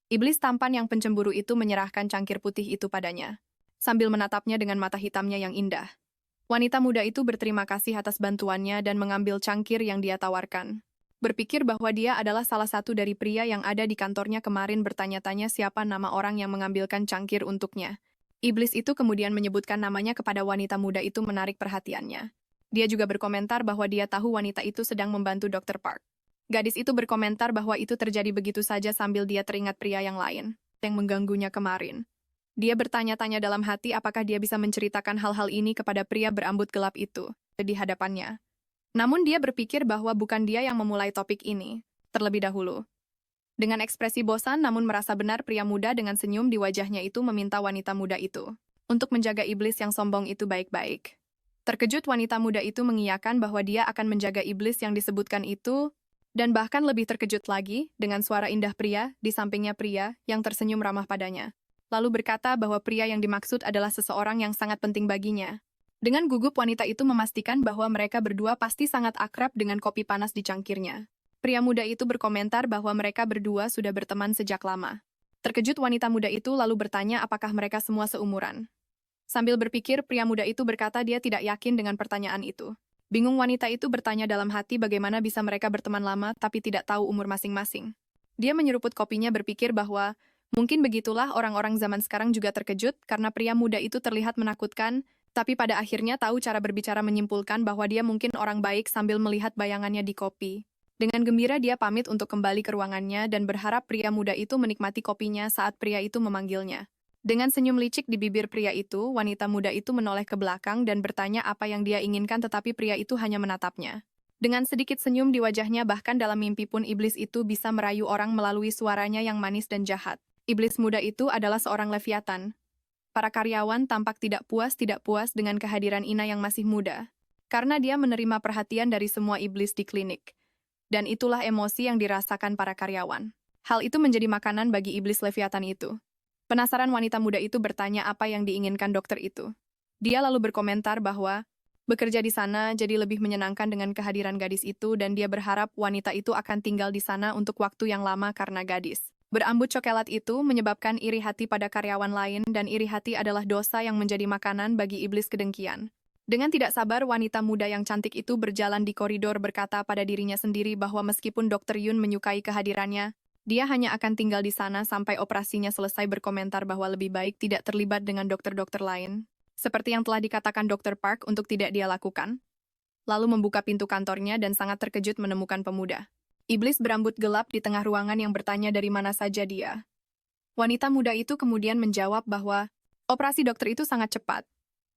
Iblis tampan yang pencemburu itu menyerahkan cangkir putih itu padanya, sambil menatapnya dengan mata hitamnya yang indah. Wanita muda itu berterima kasih atas bantuannya dan mengambil cangkir yang dia tawarkan. Berpikir bahwa dia adalah salah satu dari pria yang ada di kantornya kemarin, bertanya-tanya siapa nama orang yang mengambilkan cangkir untuknya. Iblis itu kemudian menyebutkan namanya kepada wanita muda itu, menarik perhatiannya. Dia juga berkomentar bahwa dia tahu wanita itu sedang membantu Dr. Park. Gadis itu berkomentar bahwa itu terjadi begitu saja sambil dia teringat pria yang lain yang mengganggunya kemarin. Dia bertanya-tanya dalam hati apakah dia bisa menceritakan hal-hal ini kepada pria berambut gelap itu di hadapannya. Namun dia berpikir bahwa bukan dia yang memulai topik ini terlebih dahulu. Dengan ekspresi bosan namun merasa benar, pria muda dengan senyum di wajahnya itu meminta wanita muda itu untuk menjaga iblis yang sombong itu baik-baik. Terkejut, wanita muda itu mengiyakan bahwa dia akan menjaga iblis yang disebutkan itu, dan bahkan lebih terkejut lagi dengan suara indah pria di sampingnya, pria yang tersenyum ramah padanya. Lalu berkata bahwa pria yang dimaksud adalah seseorang yang sangat penting baginya. Dengan gugup, wanita itu memastikan bahwa mereka berdua pasti sangat akrab dengan kopi panas di cangkirnya. Pria muda itu berkomentar bahwa mereka berdua sudah berteman sejak lama. Terkejut, wanita muda itu lalu bertanya apakah mereka semua seumuran. Sambil berpikir, pria muda itu berkata dia tidak yakin dengan pertanyaan itu. Bingung, wanita itu bertanya dalam hati bagaimana bisa mereka berteman lama tapi tidak tahu umur masing-masing. Dia menyeruput kopinya berpikir bahwa mungkin begitulah orang-orang zaman sekarang juga terkejut karena pria muda itu terlihat menakutkan, tapi pada akhirnya tahu cara berbicara, menyimpulkan bahwa dia mungkin orang baik sambil melihat bayangannya di kopi. Dengan gembira dia pamit untuk kembali ke ruangannya dan berharap pria muda itu menikmati kopinya saat pria itu memanggilnya. Dengan senyum licik di bibir pria itu, wanita muda itu menoleh ke belakang dan bertanya apa yang dia inginkan, tetapi pria itu hanya menatapnya. Dengan sedikit senyum di wajahnya, bahkan dalam mimpi pun iblis itu bisa merayu orang melalui suaranya yang manis dan jahat. Iblis muda itu adalah seorang Leviathan. Para karyawan tampak tidak puas dengan kehadiran Ina yang masih muda, karena dia menerima perhatian dari semua iblis di klinik. Dan itulah emosi yang dirasakan para karyawan. Hal itu menjadi makanan bagi iblis Leviathan itu. Penasaran wanita muda itu bertanya apa yang diinginkan dokter itu. Dia lalu berkomentar bahwa bekerja di sana jadi lebih menyenangkan dengan kehadiran gadis itu dan dia berharap wanita itu akan tinggal di sana untuk waktu yang lama karena gadis. Berambut coklat itu menyebabkan iri hati pada karyawan lain dan iri hati adalah dosa yang menjadi makanan bagi iblis kedengkian. Dengan tidak sabar, wanita muda yang cantik itu berjalan di koridor berkata pada dirinya sendiri bahwa meskipun Dr. Yun menyukai kehadirannya, dia hanya akan tinggal di sana sampai operasinya selesai berkomentar bahwa lebih baik tidak terlibat dengan dokter-dokter lain. Seperti yang telah dikatakan Dr. Park untuk tidak dia lakukan. Lalu membuka pintu kantornya dan sangat terkejut menemukan pemuda. Iblis berambut gelap di tengah ruangan yang bertanya dari mana saja dia. Wanita muda itu kemudian menjawab bahwa operasi dokter itu sangat cepat.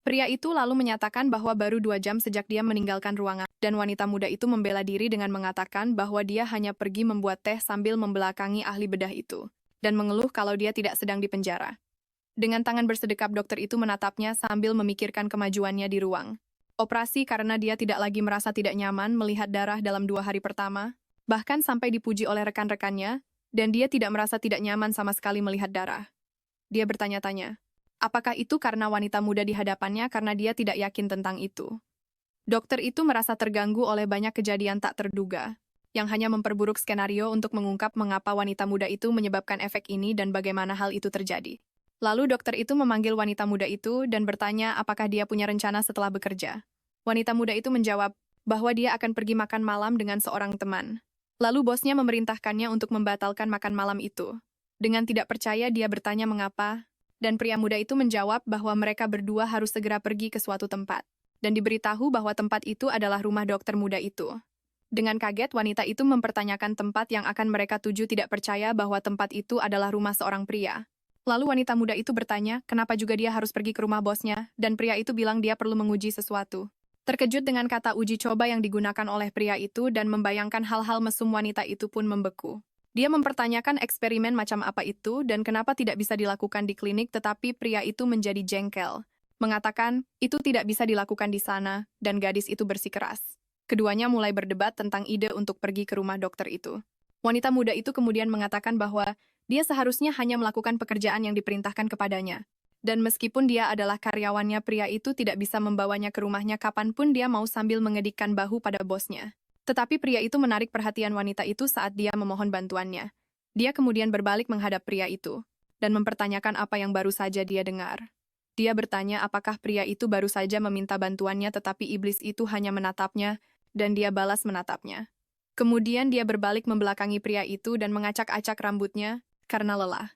Pria itu lalu menyatakan bahwa baru 2 jam sejak dia meninggalkan ruangan, dan wanita muda itu membela diri dengan mengatakan bahwa dia hanya pergi membuat teh sambil membelakangi ahli bedah itu, dan mengeluh kalau dia tidak sedang di penjara. Dengan tangan bersedekap dokter itu menatapnya sambil memikirkan kemajuannya di ruang operasi karena dia tidak lagi merasa tidak nyaman melihat darah dalam 2 hari pertama, bahkan sampai dipuji oleh rekan-rekannya, dan dia tidak merasa tidak nyaman sama sekali melihat darah. Dia bertanya-tanya, apakah itu karena wanita muda di hadapannya karena dia tidak yakin tentang itu? Dokter itu merasa terganggu oleh banyak kejadian tak terduga, yang hanya memperburuk skenario untuk mengungkap mengapa wanita muda itu menyebabkan efek ini dan bagaimana hal itu terjadi. Lalu dokter itu memanggil wanita muda itu dan bertanya apakah dia punya rencana setelah bekerja. Wanita muda itu menjawab bahwa dia akan pergi makan malam dengan seorang teman. Lalu bosnya memerintahkannya untuk membatalkan makan malam itu. Dengan tidak percaya dia bertanya mengapa, dan pria muda itu menjawab bahwa mereka berdua harus segera pergi ke suatu tempat, dan diberitahu bahwa tempat itu adalah rumah dokter muda itu. Dengan kaget, wanita itu mempertanyakan tempat yang akan mereka tuju tidak percaya bahwa tempat itu adalah rumah seorang pria. Lalu wanita muda itu bertanya, kenapa juga dia harus pergi ke rumah bosnya, dan pria itu bilang dia perlu menguji sesuatu. Terkejut dengan kata uji coba yang digunakan oleh pria itu dan membayangkan hal-hal mesum wanita itu pun membeku. Dia mempertanyakan eksperimen macam apa itu dan kenapa tidak bisa dilakukan di klinik, tetapi pria itu menjadi jengkel. Mengatakan, itu tidak bisa dilakukan di sana, dan gadis itu bersikeras. Keduanya mulai berdebat tentang ide untuk pergi ke rumah dokter itu. Wanita muda itu kemudian mengatakan bahwa dia seharusnya hanya melakukan pekerjaan yang diperintahkan kepadanya. Dan meskipun dia adalah karyawannya, pria itu tidak bisa membawanya ke rumahnya kapanpun dia mau sambil mengedikkan bahu pada bosnya. Tetapi pria itu menarik perhatian wanita itu saat dia memohon bantuannya. Dia kemudian berbalik menghadap pria itu dan mempertanyakan apa yang baru saja dia dengar. Dia bertanya apakah pria itu baru saja meminta bantuannya tetapi iblis itu hanya menatapnya dan dia balas menatapnya. Kemudian dia berbalik membelakangi pria itu dan mengacak-acak rambutnya karena lelah.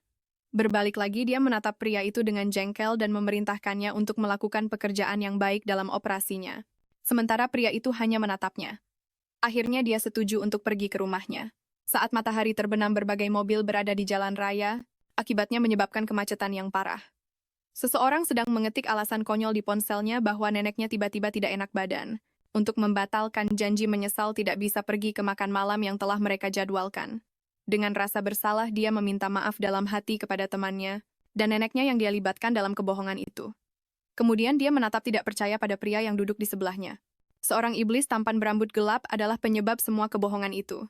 Berbalik lagi dia menatap pria itu dengan jengkel dan memerintahkannya untuk melakukan pekerjaan yang baik dalam operasinya. Sementara pria itu hanya menatapnya. Akhirnya dia setuju untuk pergi ke rumahnya. Saat matahari terbenam berbagai mobil berada di jalan raya, akibatnya menyebabkan kemacetan yang parah. Seseorang sedang mengetik alasan konyol di ponselnya bahwa neneknya tiba-tiba tidak enak badan. Untuk membatalkan janji menyesal tidak bisa pergi ke makan malam yang telah mereka jadwalkan. Dengan rasa bersalah dia meminta maaf dalam hati kepada temannya, dan neneknya yang dia libatkan dalam kebohongan itu. Kemudian dia menatap tidak percaya pada pria yang duduk di sebelahnya. Seorang iblis tampan berambut gelap adalah penyebab semua kebohongan itu.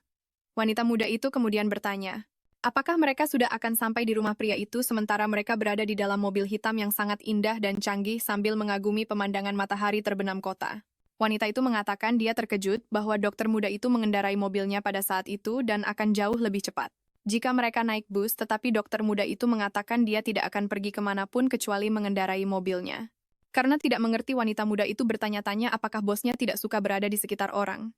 Wanita muda itu kemudian bertanya, apakah mereka sudah akan sampai di rumah pria itu sementara mereka berada di dalam mobil hitam yang sangat indah dan canggih sambil mengagumi pemandangan matahari terbenam kota. Wanita itu mengatakan dia terkejut bahwa dokter muda itu mengendarai mobilnya pada saat itu dan akan jauh lebih cepat. Jika mereka naik bus, tetapi dokter muda itu mengatakan dia tidak akan pergi kemanapun kecuali mengendarai mobilnya. Karena tidak mengerti, wanita muda itu bertanya-tanya apakah bosnya tidak suka berada di sekitar orang.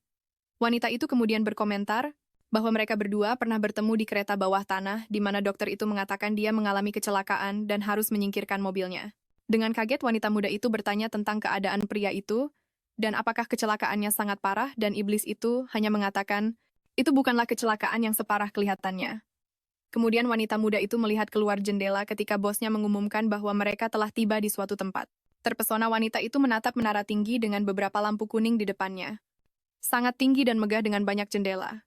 Wanita itu kemudian berkomentar bahwa mereka berdua pernah bertemu di kereta bawah tanah, di mana dokter itu mengatakan dia mengalami kecelakaan dan harus menyingkirkan mobilnya. Dengan kaget, wanita muda itu bertanya tentang keadaan pria itu, dan apakah kecelakaannya sangat parah, dan iblis itu hanya mengatakan, itu bukanlah kecelakaan yang separah kelihatannya. Kemudian wanita muda itu melihat keluar jendela ketika bosnya mengumumkan bahwa mereka telah tiba di suatu tempat. Terpesona wanita itu menatap menara tinggi dengan beberapa lampu kuning di depannya. Sangat tinggi dan megah dengan banyak jendela.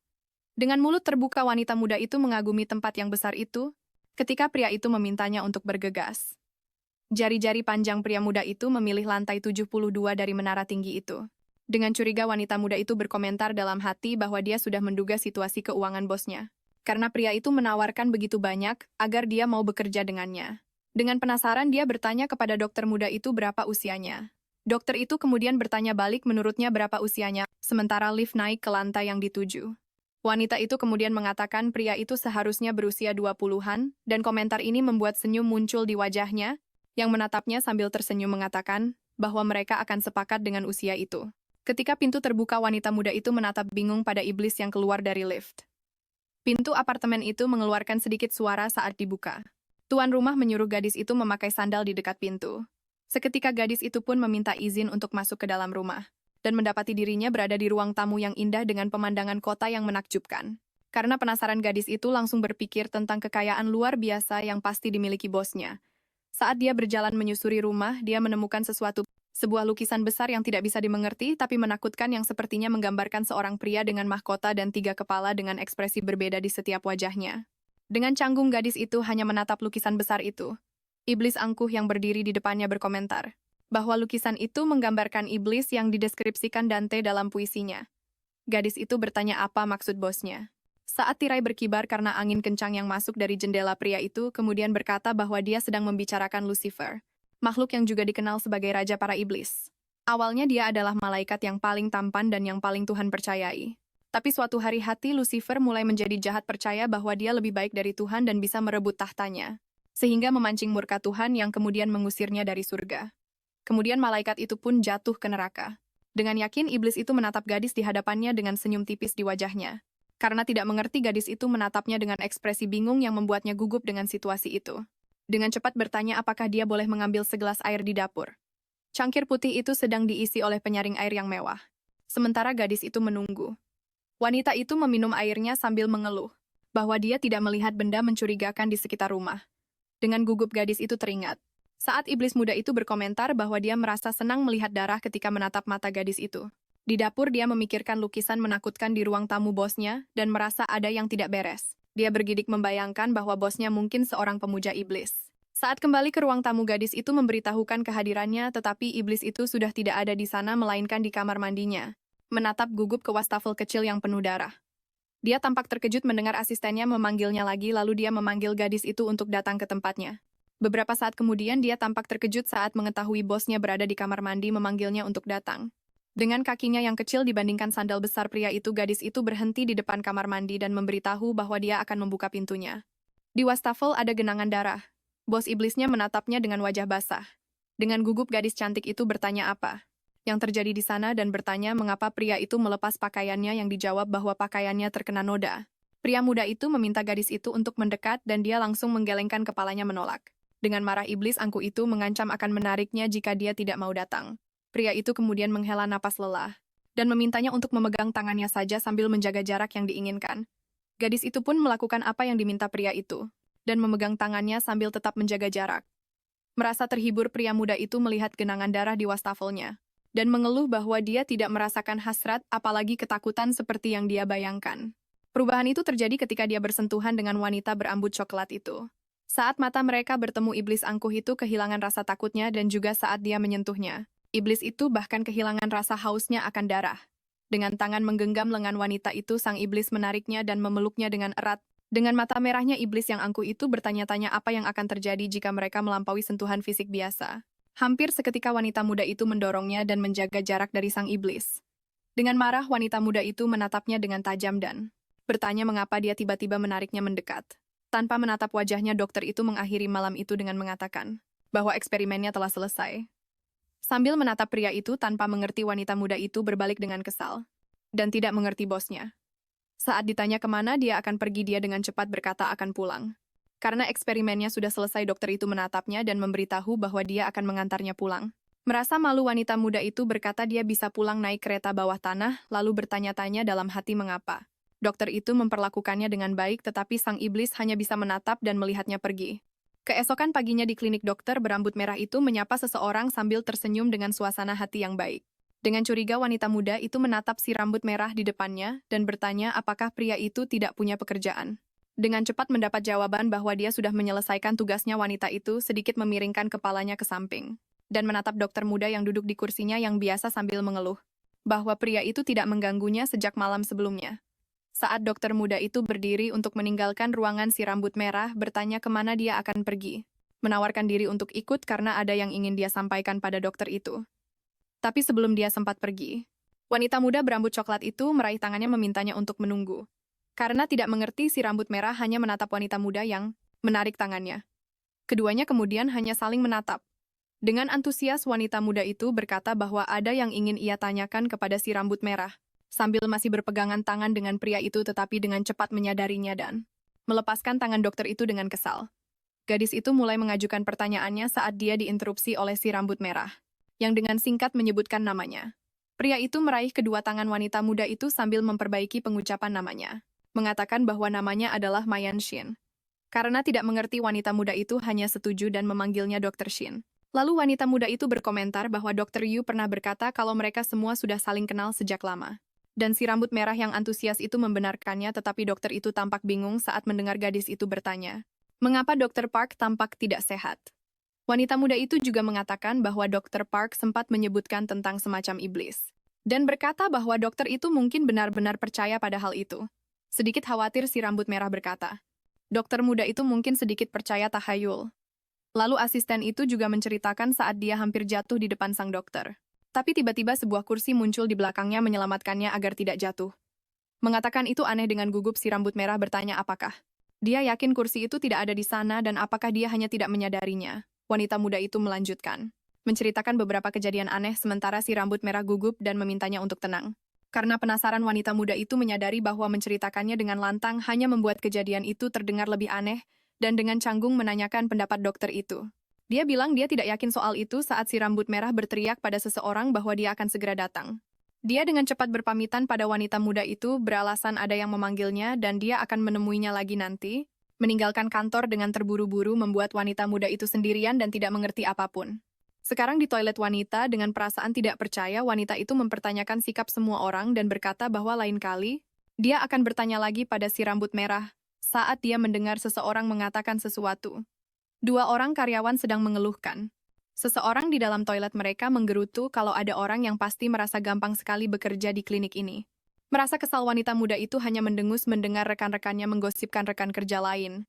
Dengan mulut terbuka wanita muda itu mengagumi tempat yang besar itu, ketika pria itu memintanya untuk bergegas. Jari-jari panjang pria muda itu memilih lantai 72 dari menara tinggi itu. Dengan curiga wanita muda itu berkomentar dalam hati bahwa dia sudah menduga situasi keuangan bosnya. karena pria itu menawarkan begitu banyak agar dia mau bekerja dengannya. Dengan penasaran, dia bertanya kepada dokter muda itu berapa usianya. Dokter itu kemudian bertanya balik menurutnya berapa usianya, sementara lift naik ke lantai yang dituju. Wanita itu kemudian mengatakan pria itu seharusnya berusia 20-an, dan komentar ini membuat senyum muncul di wajahnya, yang menatapnya sambil tersenyum mengatakan bahwa mereka akan sepakat dengan usia itu. Ketika pintu terbuka, wanita muda itu menatap bingung pada iblis yang keluar dari lift. Pintu apartemen itu mengeluarkan sedikit suara saat dibuka. Tuan rumah menyuruh gadis itu memakai sandal di dekat pintu. Seketika gadis itu pun meminta izin untuk masuk ke dalam rumah, dan mendapati dirinya berada di ruang tamu yang indah dengan pemandangan kota yang menakjubkan. Karena penasaran, gadis itu langsung berpikir tentang kekayaan luar biasa yang pasti dimiliki bosnya. Saat dia berjalan menyusuri rumah, dia menemukan sebuah lukisan besar yang tidak bisa dimengerti tapi menakutkan yang sepertinya menggambarkan seorang pria dengan mahkota dan 3 kepala dengan ekspresi berbeda di setiap wajahnya. Dengan canggung, gadis itu hanya menatap lukisan besar itu. Iblis angkuh yang berdiri di depannya berkomentar bahwa lukisan itu menggambarkan iblis yang dideskripsikan Dante dalam puisinya. Gadis itu bertanya apa maksud bosnya. Saat tirai berkibar karena angin kencang yang masuk dari jendela, pria itu kemudian berkata bahwa dia sedang membicarakan Lucifer, makhluk yang juga dikenal sebagai raja para iblis. Awalnya dia adalah malaikat yang paling tampan dan yang paling Tuhan percayai. Tapi suatu hari hati Lucifer mulai menjadi jahat, percaya bahwa dia lebih baik dari Tuhan dan bisa merebut tahtanya, sehingga memancing murka Tuhan yang kemudian mengusirnya dari surga. Kemudian malaikat itu pun jatuh ke neraka. Dengan yakin, iblis itu menatap gadis di hadapannya dengan senyum tipis di wajahnya. Karena tidak mengerti, gadis itu menatapnya dengan ekspresi bingung yang membuatnya gugup dengan situasi itu. Dengan cepat bertanya apakah dia boleh mengambil segelas air di dapur. Cangkir putih itu sedang diisi oleh penyaring air yang mewah. Sementara gadis itu menunggu. Wanita itu meminum airnya sambil mengeluh bahwa dia tidak melihat benda mencurigakan di sekitar rumah. Dengan gugup, gadis itu teringat saat iblis muda itu berkomentar bahwa dia merasa senang melihat darah ketika menatap mata gadis itu. Di dapur, dia memikirkan lukisan menakutkan di ruang tamu bosnya dan merasa ada yang tidak beres. Dia bergidik membayangkan bahwa bosnya mungkin seorang pemuja iblis. Saat kembali ke ruang tamu, gadis itu memberitahukan kehadirannya, tetapi iblis itu sudah tidak ada di sana melainkan di kamar mandinya. Menatap gugup ke wastafel kecil yang penuh darah. Dia tampak terkejut mendengar asistennya memanggilnya lagi, lalu dia memanggil gadis itu untuk datang ke tempatnya. Beberapa saat kemudian, dia tampak terkejut saat mengetahui bosnya berada di kamar mandi memanggilnya untuk datang. Dengan kakinya yang kecil dibandingkan sandal besar pria itu, gadis itu berhenti di depan kamar mandi dan memberitahu bahwa dia akan membuka pintunya. Di wastafel ada genangan darah. Bos iblisnya menatapnya dengan wajah basah. Dengan gugup, gadis cantik itu bertanya apa yang terjadi di sana dan bertanya mengapa pria itu melepas pakaiannya, yang dijawab bahwa pakaiannya terkena noda. Pria muda itu meminta gadis itu untuk mendekat dan dia langsung menggelengkan kepalanya menolak. Dengan marah, iblis angkuh itu mengancam akan menariknya jika dia tidak mau datang. Pria itu kemudian menghela napas lelah dan memintanya untuk memegang tangannya saja sambil menjaga jarak yang diinginkan. Gadis itu pun melakukan apa yang diminta pria itu dan memegang tangannya sambil tetap menjaga jarak. Merasa terhibur, pria muda itu melihat genangan darah di wastafelnya dan mengeluh bahwa dia tidak merasakan hasrat apalagi ketakutan seperti yang dia bayangkan. Perubahan itu terjadi ketika dia bersentuhan dengan wanita berambut coklat itu. Saat mata mereka bertemu, iblis angkuh itu kehilangan rasa takutnya dan juga saat dia menyentuhnya, iblis itu bahkan kehilangan rasa hausnya akan darah. Dengan tangan menggenggam lengan wanita itu, sang iblis menariknya dan memeluknya dengan erat. Dengan mata merahnya, iblis yang angkuh itu bertanya-tanya apa yang akan terjadi jika mereka melampaui sentuhan fisik biasa. Hampir seketika wanita muda itu mendorongnya dan menjaga jarak dari sang iblis. Dengan marah, wanita muda itu menatapnya dengan tajam dan bertanya mengapa dia tiba-tiba menariknya mendekat. Tanpa menatap wajahnya, dokter itu mengakhiri malam itu dengan mengatakan bahwa eksperimennya telah selesai. Sambil menatap pria itu tanpa mengerti, wanita muda itu berbalik dengan kesal dan tidak mengerti bosnya. Saat ditanya kemana dia akan pergi, dia dengan cepat berkata akan pulang. Karena eksperimennya sudah selesai, dokter itu menatapnya dan memberitahu bahwa dia akan mengantarnya pulang. Merasa malu, wanita muda itu berkata dia bisa pulang naik kereta bawah tanah, lalu bertanya-tanya dalam hati mengapa dokter itu memperlakukannya dengan baik, tetapi sang iblis hanya bisa menatap dan melihatnya pergi. Keesokan paginya di klinik, dokter berambut merah itu menyapa seseorang sambil tersenyum dengan suasana hati yang baik. Dengan curiga, wanita muda itu menatap si rambut merah di depannya dan bertanya apakah pria itu tidak punya pekerjaan. Dengan cepat mendapat jawaban bahwa dia sudah menyelesaikan tugasnya, wanita itu sedikit memiringkan kepalanya ke samping dan menatap dokter muda yang duduk di kursinya yang biasa sambil mengeluh bahwa pria itu tidak mengganggunya sejak malam sebelumnya. Saat dokter muda itu berdiri untuk meninggalkan ruangan, si rambut merah bertanya kemana dia akan pergi. Menawarkan diri untuk ikut karena ada yang ingin dia sampaikan pada dokter itu. Tapi sebelum dia sempat pergi, wanita muda berambut coklat itu meraih tangannya memintanya untuk menunggu. Karena tidak mengerti, si rambut merah hanya menatap wanita muda yang menarik tangannya. Keduanya kemudian hanya saling menatap. Dengan antusias, wanita muda itu berkata bahwa ada yang ingin ia tanyakan kepada si rambut merah, sambil masih berpegangan tangan dengan pria itu, tetapi dengan cepat menyadarinya dan melepaskan tangan dokter itu dengan kesal. Gadis itu mulai mengajukan pertanyaannya saat dia diinterupsi oleh si rambut merah, yang dengan singkat menyebutkan namanya. Pria itu meraih kedua tangan wanita muda itu sambil memperbaiki pengucapan namanya, mengatakan bahwa namanya adalah Mayan Shin. Karena tidak mengerti, wanita muda itu hanya setuju dan memanggilnya Dr. Shin. Lalu wanita muda itu berkomentar bahwa Dr. Yu pernah berkata kalau mereka semua sudah saling kenal sejak lama. Dan si rambut merah yang antusias itu membenarkannya, tetapi dokter itu tampak bingung saat mendengar gadis itu bertanya, mengapa Dr. Park tampak tidak sehat? Wanita muda itu juga mengatakan bahwa Dr. Park sempat menyebutkan tentang semacam iblis. Dan berkata bahwa dokter itu mungkin benar-benar percaya pada hal itu. Sedikit khawatir, si rambut merah berkata, dokter muda itu mungkin sedikit percaya tahayul. Lalu asisten itu juga menceritakan saat dia hampir jatuh di depan sang dokter. Tapi tiba-tiba sebuah kursi muncul di belakangnya menyelamatkannya agar tidak jatuh. Mengatakan itu aneh, dengan gugup si rambut merah bertanya apakah dia yakin kursi itu tidak ada di sana dan apakah dia hanya tidak menyadarinya. Wanita muda itu melanjutkan menceritakan beberapa kejadian aneh sementara si rambut merah gugup dan memintanya untuk tenang. Karena penasaran, wanita muda itu menyadari bahwa menceritakannya dengan lantang hanya membuat kejadian itu terdengar lebih aneh, dan dengan canggung menanyakan pendapat dokter itu. Dia bilang dia tidak yakin soal itu saat si rambut merah berteriak pada seseorang bahwa dia akan segera datang. Dia dengan cepat berpamitan pada wanita muda itu, beralasan ada yang memanggilnya dan dia akan menemuinya lagi nanti. Meninggalkan kantor dengan terburu-buru membuat wanita muda itu sendirian dan tidak mengerti apapun. Sekarang di toilet wanita, dengan perasaan tidak percaya, wanita itu mempertanyakan sikap semua orang dan berkata bahwa lain kali, dia akan bertanya lagi pada si rambut merah saat dia mendengar seseorang mengatakan sesuatu. Dua orang karyawan sedang mengeluhkan. Seseorang di dalam toilet mereka menggerutu kalau ada orang yang pasti merasa gampang sekali bekerja di klinik ini. Merasa kesal, wanita muda itu hanya mendengus mendengar rekan-rekannya menggosipkan rekan kerja lain.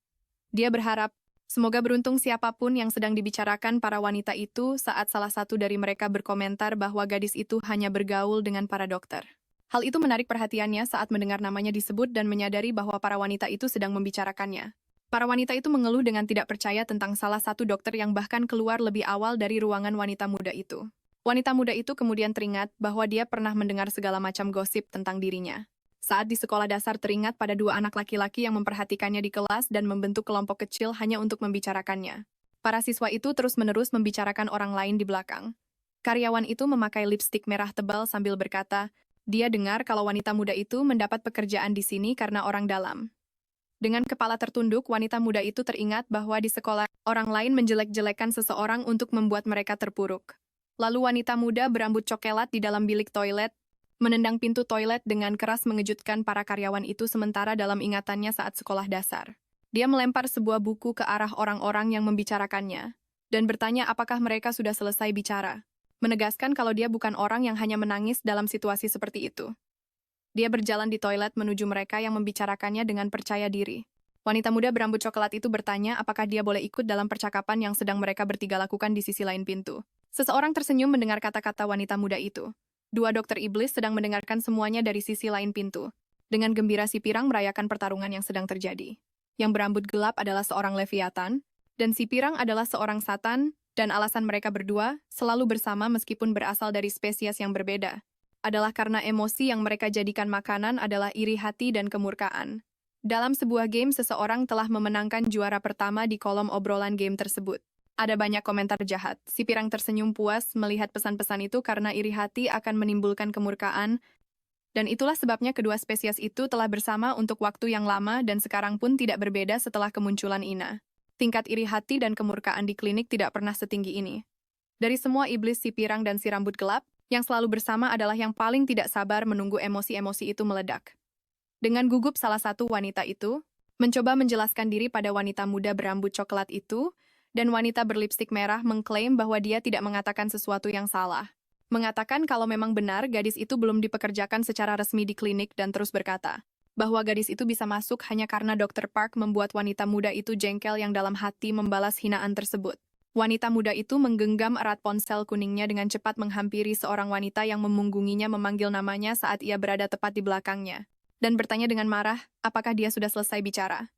Dia berharap semoga beruntung siapapun yang sedang dibicarakan para wanita itu saat salah satu dari mereka berkomentar bahwa gadis itu hanya bergaul dengan para dokter. Hal itu menarik perhatiannya saat mendengar namanya disebut dan menyadari bahwa para wanita itu sedang membicarakannya. Para wanita itu mengeluh dengan tidak percaya tentang salah satu dokter yang bahkan keluar lebih awal dari ruangan wanita muda itu. Wanita muda itu kemudian teringat bahwa dia pernah mendengar segala macam gosip tentang dirinya. Saat di sekolah dasar, teringat pada dua anak laki-laki yang memperhatikannya di kelas dan membentuk kelompok kecil hanya untuk membicarakannya. Para siswa itu terus-menerus membicarakan orang lain di belakang. Karyawan itu memakai lipstik merah tebal sambil berkata, dia dengar kalau wanita muda itu mendapat pekerjaan di sini karena orang dalam. Dengan kepala tertunduk, wanita muda itu teringat bahwa di sekolah, orang lain menjelek-jelekan seseorang untuk membuat mereka terpuruk. Lalu wanita muda berambut coklat di dalam bilik toilet menendang pintu toilet dengan keras, mengejutkan para karyawan itu sementara dalam ingatannya saat sekolah dasar. Dia melempar sebuah buku ke arah orang-orang yang membicarakannya dan bertanya apakah mereka sudah selesai bicara, menegaskan kalau dia bukan orang yang hanya menangis dalam situasi seperti itu. Dia berjalan di toilet menuju mereka yang membicarakannya dengan percaya diri. Wanita muda berambut coklat itu bertanya apakah dia boleh ikut dalam percakapan yang sedang mereka bertiga lakukan di sisi lain pintu. Seseorang tersenyum mendengar kata-kata wanita muda itu. Dua dokter iblis sedang mendengarkan semuanya dari sisi lain pintu. Dengan gembira, si pirang merayakan pertarungan yang sedang terjadi. Yang berambut gelap adalah seorang Leviathan, dan si pirang adalah seorang Satan, dan alasan mereka berdua selalu bersama meskipun berasal dari spesies yang berbeda adalah karena emosi yang mereka jadikan makanan adalah iri hati dan kemurkaan. Dalam sebuah game, seseorang telah memenangkan juara pertama di kolom obrolan game tersebut. Ada banyak komentar jahat. Si pirang tersenyum puas melihat pesan-pesan itu karena iri hati akan menimbulkan kemurkaan, dan itulah sebabnya kedua spesies itu telah bersama untuk waktu yang lama dan sekarang pun tidak berbeda setelah kemunculan Ina. Tingkat iri hati dan kemurkaan di klinik tidak pernah setinggi ini. Dari semua iblis, si pirang dan si rambut gelap, yang selalu bersama adalah yang paling tidak sabar menunggu emosi-emosi itu meledak. Dengan gugup, salah satu wanita itu mencoba menjelaskan diri pada wanita muda berambut coklat itu, dan wanita berlipstik merah mengklaim bahwa dia tidak mengatakan sesuatu yang salah. Mengatakan kalau memang benar gadis itu belum dipekerjakan secara resmi di klinik dan terus berkata bahwa gadis itu bisa masuk hanya karena Dr. Park membuat wanita muda itu jengkel yang dalam hati membalas hinaan tersebut. Wanita muda itu menggenggam erat ponsel kuningnya dengan cepat menghampiri seorang wanita yang memunggunginya memanggil namanya saat ia berada tepat di belakangnya, dan bertanya dengan marah, apakah dia sudah selesai bicara.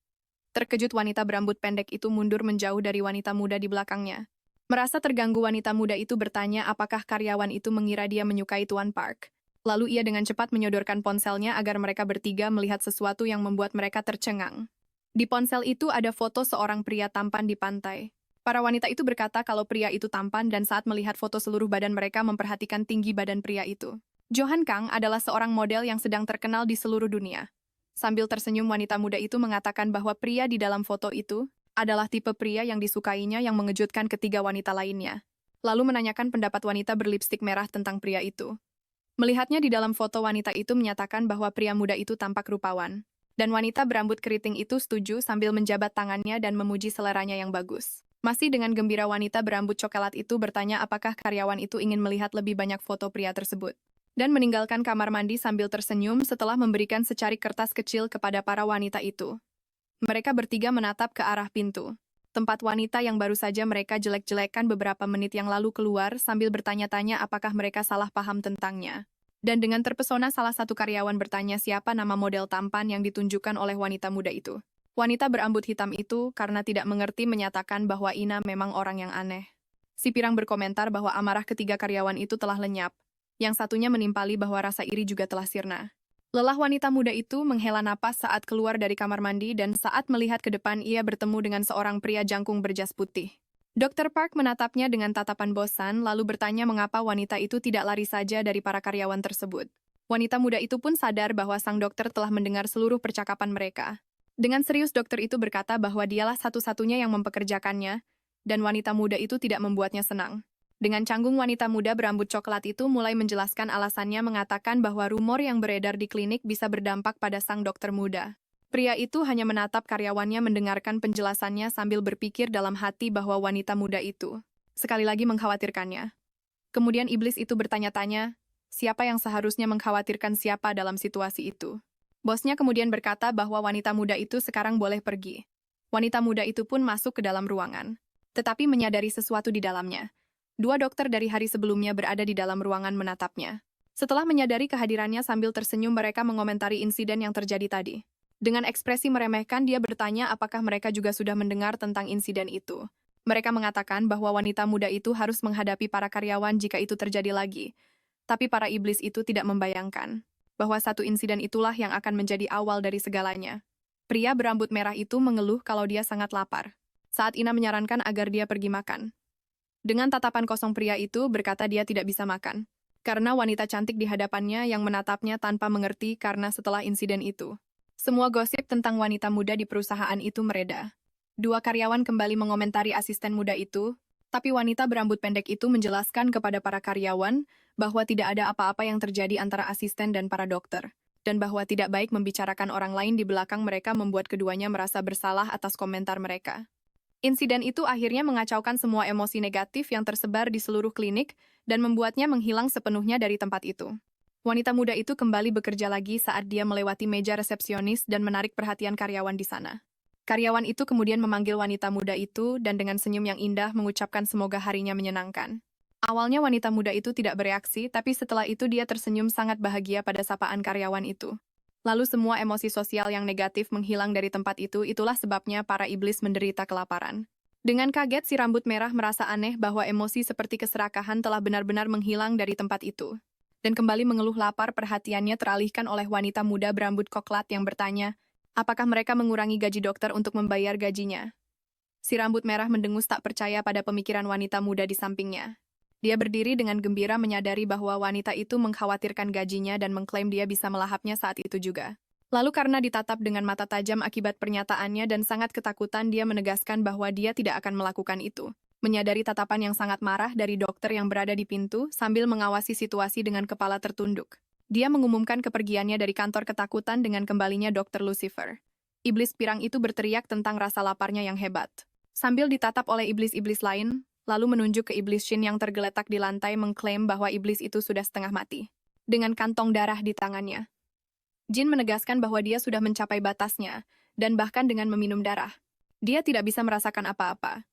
Terkejut wanita berambut pendek itu mundur menjauh dari wanita muda di belakangnya. Merasa terganggu wanita muda itu bertanya apakah karyawan itu mengira dia menyukai Tuan Park. Lalu ia dengan cepat menyodorkan ponselnya agar mereka bertiga melihat sesuatu yang membuat mereka tercengang. Di ponsel itu ada foto seorang pria tampan di pantai. Para wanita itu berkata kalau pria itu tampan dan saat melihat foto seluruh badan mereka memperhatikan tinggi badan pria itu. Johan Kang adalah seorang model yang sedang terkenal di seluruh dunia. Sambil tersenyum wanita muda itu mengatakan bahwa pria di dalam foto itu adalah tipe pria yang disukainya yang mengejutkan ketiga wanita lainnya. Lalu menanyakan pendapat wanita berlipstik merah tentang pria itu. Melihatnya di dalam foto wanita itu menyatakan bahwa pria muda itu tampak rupawan. Dan wanita berambut keriting itu setuju sambil menjabat tangannya dan memuji seleranya yang bagus. Masih dengan gembira wanita berambut coklat itu bertanya apakah karyawan itu ingin melihat lebih banyak foto pria tersebut. Dan meninggalkan kamar mandi sambil tersenyum setelah memberikan secarik kertas kecil kepada para wanita itu. Mereka bertiga menatap ke arah pintu. Tempat wanita yang baru saja mereka jelek-jelekan beberapa menit yang lalu keluar sambil bertanya-tanya apakah mereka salah paham tentangnya. Dan dengan terpesona salah satu karyawan bertanya siapa nama model tampan yang ditunjukkan oleh wanita muda itu. Wanita berambut hitam itu karena tidak mengerti menyatakan bahwa Ina memang orang yang aneh. Si pirang berkomentar bahwa amarah ketiga karyawan itu telah lenyap. Yang satunya menimpali bahwa rasa iri juga telah sirna. Lelah wanita muda itu menghela napas saat keluar dari kamar mandi dan saat melihat ke depan ia bertemu dengan seorang pria jangkung berjas putih. Dr. Park menatapnya dengan tatapan bosan lalu bertanya mengapa wanita itu tidak lari saja dari para karyawan tersebut. Wanita muda itu pun sadar bahwa sang dokter telah mendengar seluruh percakapan mereka. Dengan serius dokter itu berkata bahwa dialah satu-satunya yang mempekerjakannya, dan wanita muda itu tidak membuatnya senang. Dengan canggung wanita muda berambut coklat itu mulai menjelaskan alasannya mengatakan bahwa rumor yang beredar di klinik bisa berdampak pada sang dokter muda. Pria itu hanya menatap karyawannya mendengarkan penjelasannya sambil berpikir dalam hati bahwa wanita muda itu sekali lagi mengkhawatirkannya. Kemudian iblis itu bertanya-tanya, siapa yang seharusnya mengkhawatirkan siapa dalam situasi itu? Bosnya kemudian berkata bahwa wanita muda itu sekarang boleh pergi. Wanita muda itu pun masuk ke dalam ruangan, tetapi menyadari sesuatu di dalamnya. Dua dokter dari hari sebelumnya berada di dalam ruangan menatapnya. Setelah menyadari kehadirannya sambil tersenyum mereka mengomentari insiden yang terjadi tadi. Dengan ekspresi meremehkan dia bertanya apakah mereka juga sudah mendengar tentang insiden itu. Mereka mengatakan bahwa wanita muda itu harus menghadapi para karyawan jika itu terjadi lagi. Tapi para iblis itu tidak membayangkan bahwa satu insiden itulah yang akan menjadi awal dari segalanya. Pria berambut merah itu mengeluh kalau dia sangat lapar. Saat Ina menyarankan agar dia pergi makan. Dengan tatapan kosong pria itu berkata dia tidak bisa makan. Karena wanita cantik di hadapannya yang menatapnya tanpa mengerti karena setelah insiden itu. Semua gosip tentang wanita muda di perusahaan itu mereda. Dua karyawan kembali mengomentari asisten muda itu, tapi wanita berambut pendek itu menjelaskan kepada para karyawan bahwa tidak ada apa-apa yang terjadi antara asisten dan para dokter, dan bahwa tidak baik membicarakan orang lain di belakang mereka membuat keduanya merasa bersalah atas komentar mereka. Insiden itu akhirnya mengacaukan semua emosi negatif yang tersebar di seluruh klinik dan membuatnya menghilang sepenuhnya dari tempat itu. Wanita muda itu kembali bekerja lagi saat dia melewati meja resepsionis dan menarik perhatian karyawan di sana. Karyawan itu kemudian memanggil wanita muda itu dan dengan senyum yang indah mengucapkan semoga harinya menyenangkan. Awalnya wanita muda itu tidak bereaksi, tapi setelah itu dia tersenyum sangat bahagia pada sapaan karyawan itu. Lalu semua emosi sosial yang negatif menghilang dari tempat itu, itulah sebabnya para iblis menderita kelaparan. Dengan kaget si rambut merah merasa aneh bahwa emosi seperti keserakahan telah benar-benar menghilang dari tempat itu. Dan kembali mengeluh lapar perhatiannya teralihkan oleh wanita muda berambut coklat yang bertanya, apakah mereka mengurangi gaji dokter untuk membayar gajinya? Si rambut merah mendengus tak percaya pada pemikiran wanita muda di sampingnya. Dia berdiri dengan gembira menyadari bahwa wanita itu mengkhawatirkan gajinya dan mengklaim dia bisa melahapnya saat itu juga. Lalu karena ditatap dengan mata tajam akibat pernyataannya dan sangat ketakutan dia menegaskan bahwa dia tidak akan melakukan itu. Menyadari tatapan yang sangat marah dari dokter yang berada di pintu sambil mengawasi situasi dengan kepala tertunduk. Dia mengumumkan kepergiannya dari kantor ketakutan dengan kembalinya Dr. Lucifer. Iblis pirang itu berteriak tentang rasa laparnya yang hebat. Sambil ditatap oleh iblis-iblis lain, lalu menunjuk ke iblis Shin yang tergeletak di lantai mengklaim bahwa iblis itu sudah setengah mati. Dengan kantong darah di tangannya. Jin menegaskan bahwa dia sudah mencapai batasnya, dan bahkan dengan meminum darah. Dia tidak bisa merasakan apa-apa.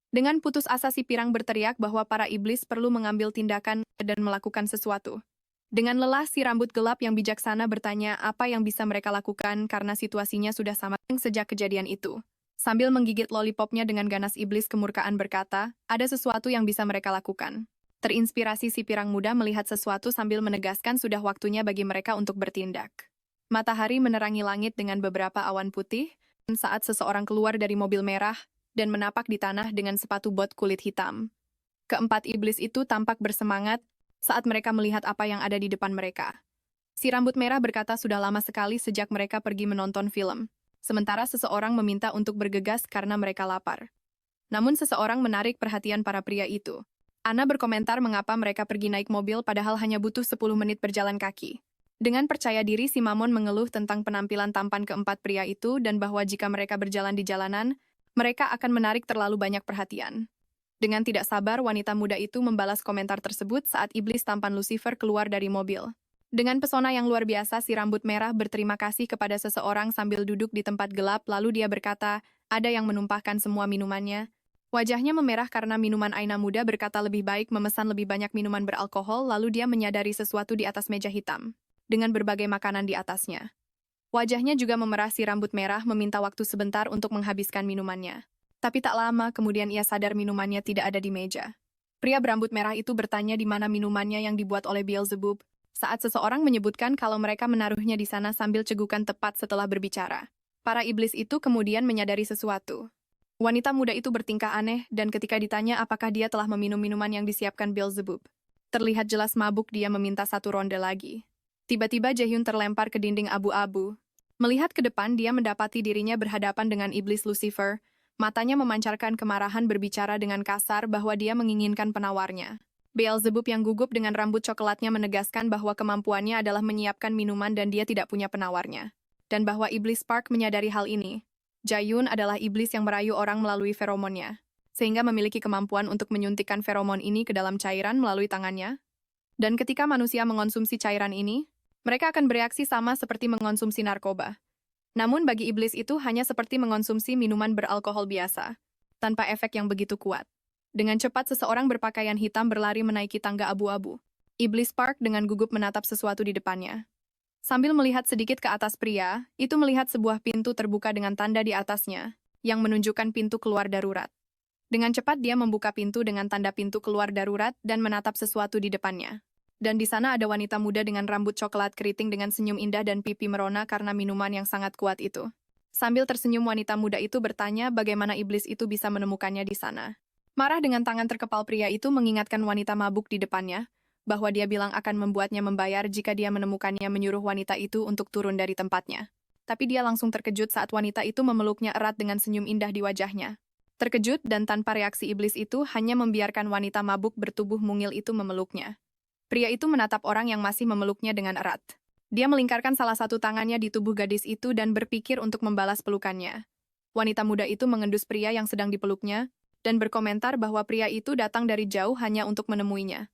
Dengan putus asa si pirang berteriak bahwa para iblis perlu mengambil tindakan dan melakukan sesuatu. Dengan lelah si rambut gelap yang bijaksana bertanya apa yang bisa mereka lakukan karena situasinya sudah sama sejak kejadian itu. Sambil menggigit lollipopnya dengan ganas iblis kemurkaan berkata, ada sesuatu yang bisa mereka lakukan. Terinspirasi si pirang muda melihat sesuatu sambil menegaskan sudah waktunya bagi mereka untuk bertindak. Matahari menerangi langit dengan beberapa awan putih, saat seseorang keluar dari mobil merah dan menapak di tanah dengan sepatu bot kulit hitam. Keempat iblis itu tampak bersemangat saat mereka melihat apa yang ada di depan mereka. Si rambut merah berkata sudah lama sekali sejak mereka pergi menonton film, sementara seseorang meminta untuk bergegas karena mereka lapar. Namun seseorang menarik perhatian para pria itu. Ana berkomentar mengapa mereka pergi naik mobil padahal hanya butuh 10 menit berjalan kaki. Dengan percaya diri si Mamon mengeluh tentang penampilan tampan keempat pria itu dan bahwa jika mereka berjalan di jalanan, mereka akan menarik terlalu banyak perhatian. Dengan tidak sabar, wanita muda itu membalas komentar tersebut saat iblis tampan Lucifer keluar dari mobil. Dengan pesona yang luar biasa, si rambut merah berterima kasih kepada seseorang sambil duduk di tempat gelap, lalu dia berkata, ada yang menumpahkan semua minumannya. Wajahnya memerah karena minuman Aina muda berkata lebih baik memesan lebih banyak minuman beralkohol, lalu dia menyadari sesuatu di atas meja hitam, dengan berbagai makanan di atasnya. Wajahnya juga memerah si rambut merah meminta waktu sebentar untuk menghabiskan minumannya. Tapi tak lama kemudian ia sadar minumannya tidak ada di meja. Pria berambut merah itu bertanya di mana minumannya yang dibuat oleh Beelzebub, saat seseorang menyebutkan kalau mereka menaruhnya di sana sambil cegukan tepat setelah berbicara. Para iblis itu kemudian menyadari sesuatu. Wanita muda itu bertingkah aneh dan ketika ditanya apakah dia telah meminum minuman yang disiapkan Beelzebub, terlihat jelas mabuk dia meminta satu ronde lagi. Tiba-tiba Jaehyun terlempar ke dinding abu-abu. Melihat ke depan, dia mendapati dirinya berhadapan dengan iblis Lucifer. Matanya memancarkan kemarahan berbicara dengan kasar bahwa dia menginginkan penawarnya. Beelzebub yang gugup dengan rambut coklatnya menegaskan bahwa kemampuannya adalah menyiapkan minuman dan dia tidak punya penawarnya. Dan bahwa iblis Spark menyadari hal ini. Jaehyun adalah iblis yang merayu orang melalui feromonnya, sehingga memiliki kemampuan untuk menyuntikkan feromon ini ke dalam cairan melalui tangannya. Dan ketika manusia mengonsumsi cairan ini, mereka akan bereaksi sama seperti mengonsumsi narkoba. Namun bagi iblis itu hanya seperti mengonsumsi minuman beralkohol biasa, tanpa efek yang begitu kuat. Dengan cepat seseorang berpakaian hitam berlari menaiki tangga abu-abu. Iblis Spark dengan gugup menatap sesuatu di depannya. Sambil melihat sedikit ke atas pria, itu melihat sebuah pintu terbuka dengan tanda di atasnya, yang menunjukkan pintu keluar darurat. Dengan cepat dia membuka pintu dengan tanda pintu keluar darurat dan menatap sesuatu di depannya. Dan di sana ada wanita muda dengan rambut coklat keriting dengan senyum indah dan pipi merona karena minuman yang sangat kuat itu. Sambil tersenyum wanita muda itu bertanya bagaimana iblis itu bisa menemukannya di sana. Marah dengan tangan terkepal pria itu mengingatkan wanita mabuk di depannya, bahwa dia bilang akan membuatnya membayar jika dia menemukannya menyuruh wanita itu untuk turun dari tempatnya. Tapi dia langsung terkejut saat wanita itu memeluknya erat dengan senyum indah di wajahnya. Terkejut dan tanpa reaksi iblis itu hanya membiarkan wanita mabuk bertubuh mungil itu memeluknya. Pria itu menatap orang yang masih memeluknya dengan erat. Dia melingkarkan salah satu tangannya di tubuh gadis itu dan berpikir untuk membalas pelukannya. Wanita muda itu mengendus pria yang sedang dipeluknya, dan berkomentar bahwa pria itu datang dari jauh hanya untuk menemuinya.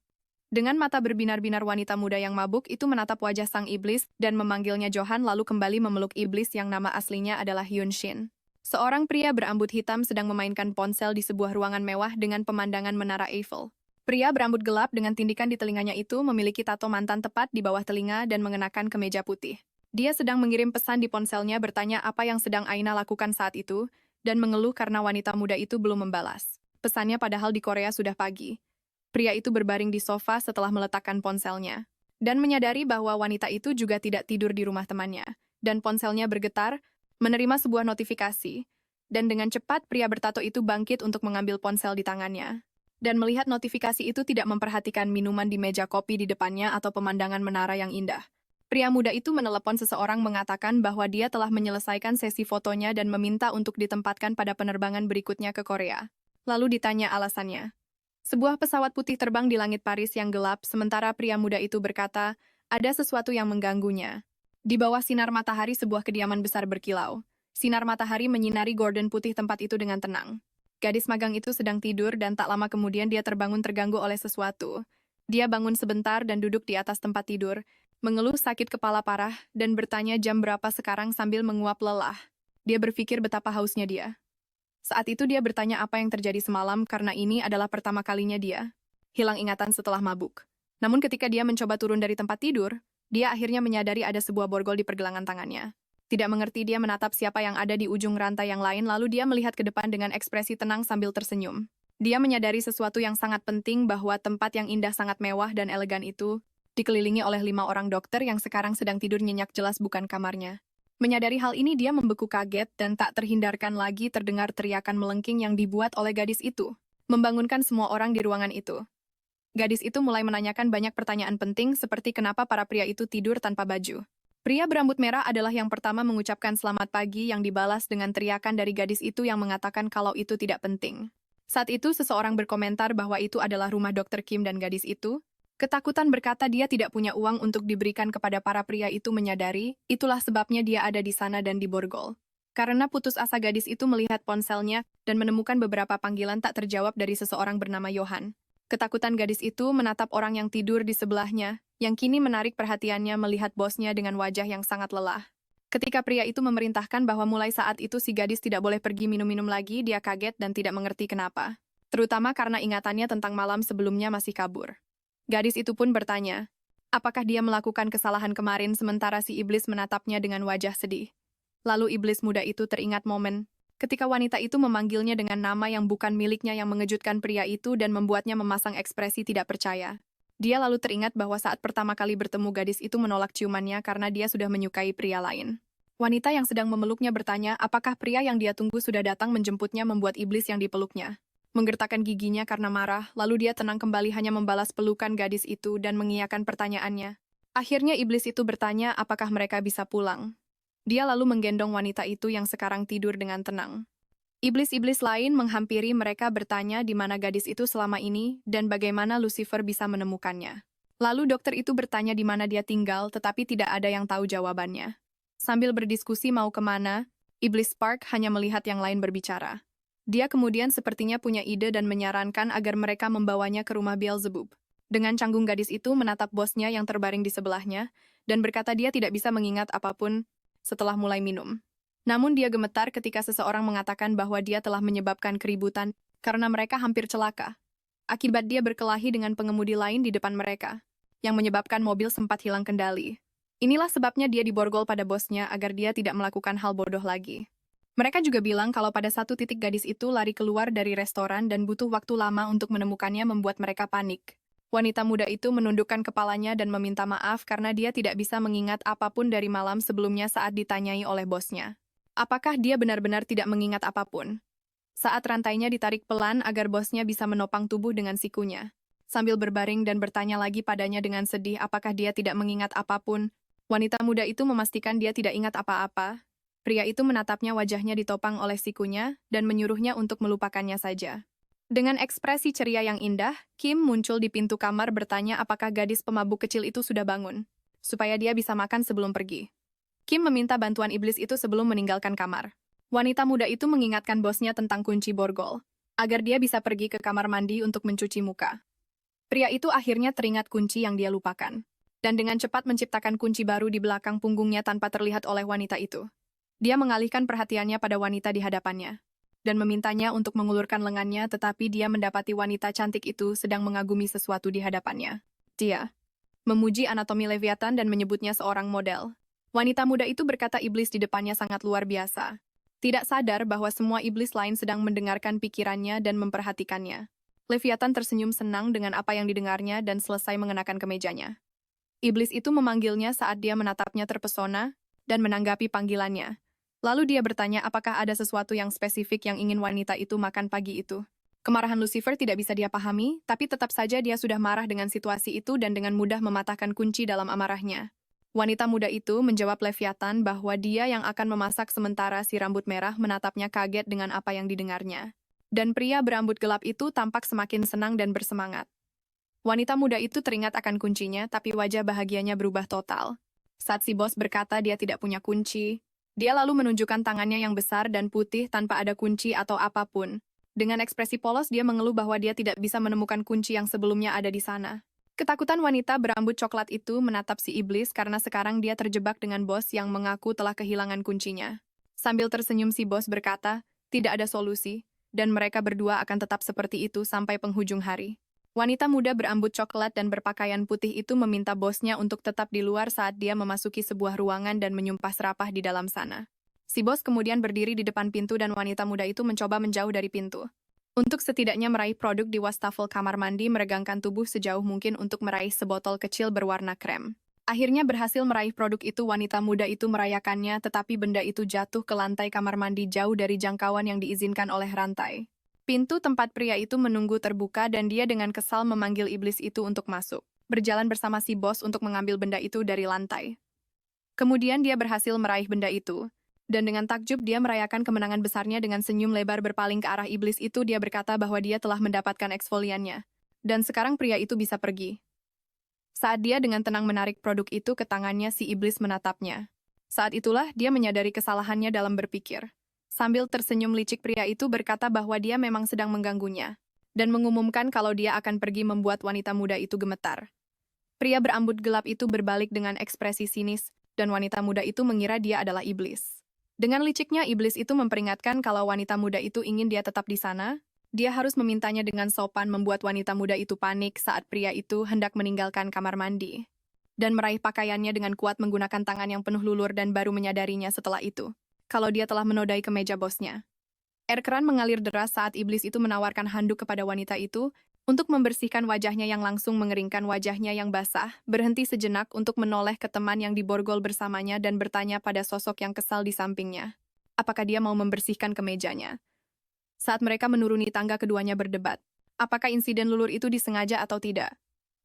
Dengan mata berbinar-binar wanita muda yang mabuk itu menatap wajah sang iblis dan memanggilnya Johan lalu kembali memeluk iblis yang nama aslinya adalah Hyun Shin. Seorang pria berambut hitam sedang memainkan ponsel di sebuah ruangan mewah dengan pemandangan Menara Eiffel. Pria berambut gelap dengan tindikan di telinganya itu memiliki tato mantan tepat di bawah telinga dan mengenakan kemeja putih. Dia sedang mengirim pesan di ponselnya bertanya apa yang sedang Aina lakukan saat itu, dan mengeluh karena wanita muda itu belum membalas. Pesannya padahal di Korea sudah pagi. Pria itu berbaring di sofa setelah meletakkan ponselnya, dan menyadari bahwa wanita itu juga tidak tidur di rumah temannya, dan ponselnya bergetar, menerima sebuah notifikasi, dan dengan cepat pria bertato itu bangkit untuk mengambil ponsel di tangannya. Dan melihat notifikasi itu tidak memperhatikan minuman di meja kopi di depannya atau pemandangan menara yang indah. Pria muda itu menelepon seseorang mengatakan bahwa dia telah menyelesaikan sesi fotonya dan meminta untuk ditempatkan pada penerbangan berikutnya ke Korea. Lalu ditanya alasannya. Sebuah pesawat putih terbang di langit Paris yang gelap, sementara pria muda itu berkata, ada sesuatu yang mengganggunya. Di bawah sinar matahari sebuah kediaman besar berkilau. Sinar matahari menyinari gorden putih tempat itu dengan tenang. Gadis magang itu sedang tidur dan tak lama kemudian dia terbangun terganggu oleh sesuatu. Dia bangun sebentar dan duduk di atas tempat tidur, mengeluh sakit kepala parah, dan bertanya jam berapa sekarang sambil menguap lelah. Dia berpikir betapa hausnya dia. Saat itu dia bertanya apa yang terjadi semalam karena ini adalah pertama kalinya dia hilang ingatan setelah mabuk. Namun ketika dia mencoba turun dari tempat tidur, dia akhirnya menyadari ada sebuah borgol di pergelangan tangannya. Tidak mengerti dia menatap siapa yang ada di ujung rantai yang lain lalu dia melihat ke depan dengan ekspresi tenang sambil tersenyum. Dia menyadari sesuatu yang sangat penting bahwa tempat yang indah sangat mewah dan elegan itu dikelilingi oleh 5 orang dokter yang sekarang sedang tidur nyenyak jelas bukan kamarnya. Menyadari hal ini dia membeku kaget dan tak terhindarkan lagi terdengar teriakan melengking yang dibuat oleh gadis itu, membangunkan semua orang di ruangan itu. Gadis itu mulai menanyakan banyak pertanyaan penting seperti kenapa para pria itu tidur tanpa baju. Pria berambut merah adalah yang pertama mengucapkan selamat pagi yang dibalas dengan teriakan dari gadis itu yang mengatakan kalau itu tidak penting. Saat itu seseorang berkomentar bahwa itu adalah rumah Dr. Kim dan gadis itu, ketakutan berkata dia tidak punya uang untuk diberikan kepada para pria itu menyadari, itulah sebabnya dia ada di sana dan di borgol. Karena putus asa gadis itu melihat ponselnya dan menemukan beberapa panggilan tak terjawab dari seseorang bernama Johan. Ketakutan gadis itu menatap orang yang tidur di sebelahnya, yang kini menarik perhatiannya melihat bosnya dengan wajah yang sangat lelah. Ketika pria itu memerintahkan bahwa mulai saat itu si gadis tidak boleh pergi minum-minum lagi, dia kaget dan tidak mengerti kenapa. Terutama karena ingatannya tentang malam sebelumnya masih kabur. Gadis itu pun bertanya, apakah dia melakukan kesalahan kemarin sementara si iblis menatapnya dengan wajah sedih. Lalu iblis muda itu teringat momen ketika wanita itu memanggilnya dengan nama yang bukan miliknya yang mengejutkan pria itu dan membuatnya memasang ekspresi tidak percaya. Dia lalu teringat bahwa saat pertama kali bertemu gadis itu menolak ciumannya karena dia sudah menyukai pria lain. Wanita yang sedang memeluknya bertanya apakah pria yang dia tunggu sudah datang menjemputnya membuat iblis yang dipeluknya menggertakkan giginya karena marah, lalu dia tenang kembali hanya membalas pelukan gadis itu dan mengiyakan pertanyaannya. Akhirnya iblis itu bertanya apakah mereka bisa pulang. Dia lalu menggendong wanita itu yang sekarang tidur dengan tenang. Iblis-iblis lain menghampiri mereka bertanya di mana gadis itu selama ini dan bagaimana Lucifer bisa menemukannya. Lalu dokter itu bertanya di mana dia tinggal tetapi tidak ada yang tahu jawabannya. Sambil berdiskusi mau kemana, Iblis Spark hanya melihat yang lain berbicara. Dia kemudian sepertinya punya ide dan menyarankan agar mereka membawanya ke rumah Beelzebub. Dengan canggung gadis itu menatap bosnya yang terbaring di sebelahnya, dan berkata dia tidak bisa mengingat apapun setelah mulai minum. Namun dia gemetar ketika seseorang mengatakan bahwa dia telah menyebabkan keributan karena mereka hampir celaka. Akibat dia berkelahi dengan pengemudi lain di depan mereka, yang menyebabkan mobil sempat hilang kendali. Inilah sebabnya dia diborgol pada bosnya agar dia tidak melakukan hal bodoh lagi. Mereka juga bilang kalau pada satu titik gadis itu lari keluar dari restoran dan butuh waktu lama untuk menemukannya membuat mereka panik. Wanita muda itu menundukkan kepalanya dan meminta maaf karena dia tidak bisa mengingat apapun dari malam sebelumnya saat ditanyai oleh bosnya. Apakah dia benar-benar tidak mengingat apapun? Saat rantainya ditarik pelan agar bosnya bisa menopang tubuh dengan sikunya. Sambil berbaring dan bertanya lagi padanya dengan sedih apakah dia tidak mengingat apapun, wanita muda itu memastikan dia tidak ingat apa-apa. Pria itu menatapnya wajahnya ditopang oleh sikunya dan menyuruhnya untuk melupakannya saja. Dengan ekspresi ceria yang indah, Kim muncul di pintu kamar bertanya apakah gadis pemabuk kecil itu sudah bangun, supaya dia bisa makan sebelum pergi. Kim meminta bantuan iblis itu sebelum meninggalkan kamar. Wanita muda itu mengingatkan bosnya tentang kunci borgol, agar dia bisa pergi ke kamar mandi untuk mencuci muka. Pria itu akhirnya teringat kunci yang dia lupakan, dan dengan cepat menciptakan kunci baru di belakang punggungnya tanpa terlihat oleh wanita itu. Dia mengalihkan perhatiannya pada wanita di hadapannya, dan memintanya untuk mengulurkan lengannya tetapi dia mendapati wanita cantik itu sedang mengagumi sesuatu di hadapannya. Dia memuji anatomi Leviathan dan menyebutnya seorang model. Wanita muda itu berkata iblis di depannya sangat luar biasa. Tidak sadar bahwa semua iblis lain sedang mendengarkan pikirannya dan memperhatikannya. Leviathan tersenyum senang dengan apa yang didengarnya dan selesai mengenakan kemejanya. Iblis itu memanggilnya saat dia menatapnya terpesona dan menanggapi panggilannya. Lalu dia bertanya apakah ada sesuatu yang spesifik yang ingin wanita itu makan pagi itu. Kemarahan Lucifer tidak bisa dia pahami, tapi tetap saja dia sudah marah dengan situasi itu dan dengan mudah mematahkan kunci dalam amarahnya. Wanita muda itu menjawab Leviathan bahwa dia yang akan memasak sementara si rambut merah menatapnya kaget dengan apa yang didengarnya. Dan pria berambut gelap itu tampak semakin senang dan bersemangat. Wanita muda itu teringat akan kuncinya, tapi wajah bahagianya berubah total. Saat si bos berkata dia tidak punya kunci, dia lalu menunjukkan tangannya yang besar dan putih tanpa ada kunci atau apapun. Dengan ekspresi polos dia mengeluh bahwa dia tidak bisa menemukan kunci yang sebelumnya ada di sana. Ketakutan wanita berambut coklat itu menatap si iblis karena sekarang dia terjebak dengan bos yang mengaku telah kehilangan kuncinya. Sambil tersenyum si bos berkata, tidak ada solusi, dan mereka berdua akan tetap seperti itu sampai penghujung hari. Wanita muda berambut coklat dan berpakaian putih itu meminta bosnya untuk tetap di luar saat dia memasuki sebuah ruangan dan menyumpah serapah di dalam sana. Si bos kemudian berdiri di depan pintu dan wanita muda itu mencoba menjauh dari pintu. Untuk setidaknya meraih produk di wastafel kamar mandi, meregangkan tubuh sejauh mungkin untuk meraih sebotol kecil berwarna krem. Akhirnya berhasil meraih produk itu, wanita muda itu merayakannya, tetapi benda itu jatuh ke lantai kamar mandi jauh dari jangkauan yang diizinkan oleh rantai. Pintu tempat pria itu menunggu terbuka dan dia dengan kesal memanggil iblis itu untuk masuk. Berjalan bersama si bos untuk mengambil benda itu dari lantai. Kemudian dia berhasil meraih benda itu. Dan dengan takjub dia merayakan kemenangan besarnya dengan senyum lebar berpaling ke arah iblis itu. Dia berkata bahwa dia telah mendapatkan eksfoliannya. Dan sekarang pria itu bisa pergi. Saat dia dengan tenang menarik produk itu ke tangannya, si iblis menatapnya. Saat itulah dia menyadari kesalahannya dalam berpikir. Sambil tersenyum licik, pria itu berkata bahwa dia memang sedang mengganggunya. Dan mengumumkan kalau dia akan pergi, membuat wanita muda itu gemetar. Pria berambut gelap itu berbalik dengan ekspresi sinis, dan wanita muda itu mengira dia adalah iblis. Dengan liciknya, iblis itu memperingatkan kalau wanita muda itu ingin dia tetap di sana. Dia harus memintanya dengan sopan, membuat wanita muda itu panik saat pria itu hendak meninggalkan kamar mandi. Dan meraih pakaiannya dengan kuat menggunakan tangan yang penuh lulur dan baru menyadarinya setelah itu, kalau dia telah menodai kemeja bosnya. Air keran mengalir deras saat iblis itu menawarkan handuk kepada wanita itu, untuk membersihkan wajahnya yang langsung mengeringkan wajahnya yang basah, berhenti sejenak untuk menoleh ke teman yang diborgol bersamanya dan bertanya pada sosok yang kesal di sampingnya. Apakah dia mau membersihkan kemejanya? Saat mereka menuruni tangga, keduanya berdebat. Apakah insiden lulur itu disengaja atau tidak?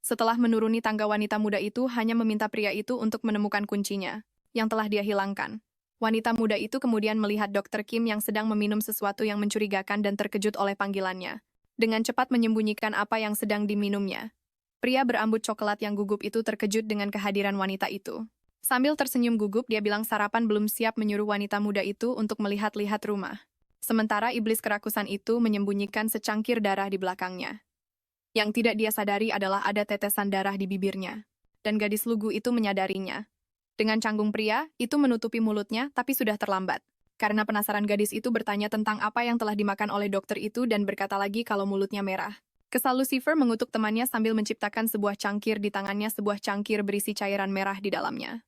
Setelah menuruni tangga, wanita muda itu hanya meminta pria itu untuk menemukan kuncinya, yang telah dia hilangkan. Wanita muda itu kemudian melihat Dr. Kim yang sedang meminum sesuatu yang mencurigakan dan terkejut oleh panggilannya. Dengan cepat menyembunyikan apa yang sedang diminumnya. Pria berambut coklat yang gugup itu terkejut dengan kehadiran wanita itu. Sambil tersenyum gugup, dia bilang sarapan belum siap, menyuruh wanita muda itu untuk melihat-lihat rumah. Sementara iblis kerakusan itu menyembunyikan secangkir darah di belakangnya. Yang tidak dia sadari adalah ada tetesan darah di bibirnya. Dan gadis lugu itu menyadarinya. Dengan canggung, pria itu menutupi mulutnya, tapi sudah terlambat. Karena penasaran, gadis itu bertanya tentang apa yang telah dimakan oleh dokter itu dan berkata lagi kalau mulutnya merah. Kesal, Lucifer mengutuk temannya sambil menciptakan sebuah cangkir di tangannya, sebuah cangkir berisi cairan merah di dalamnya.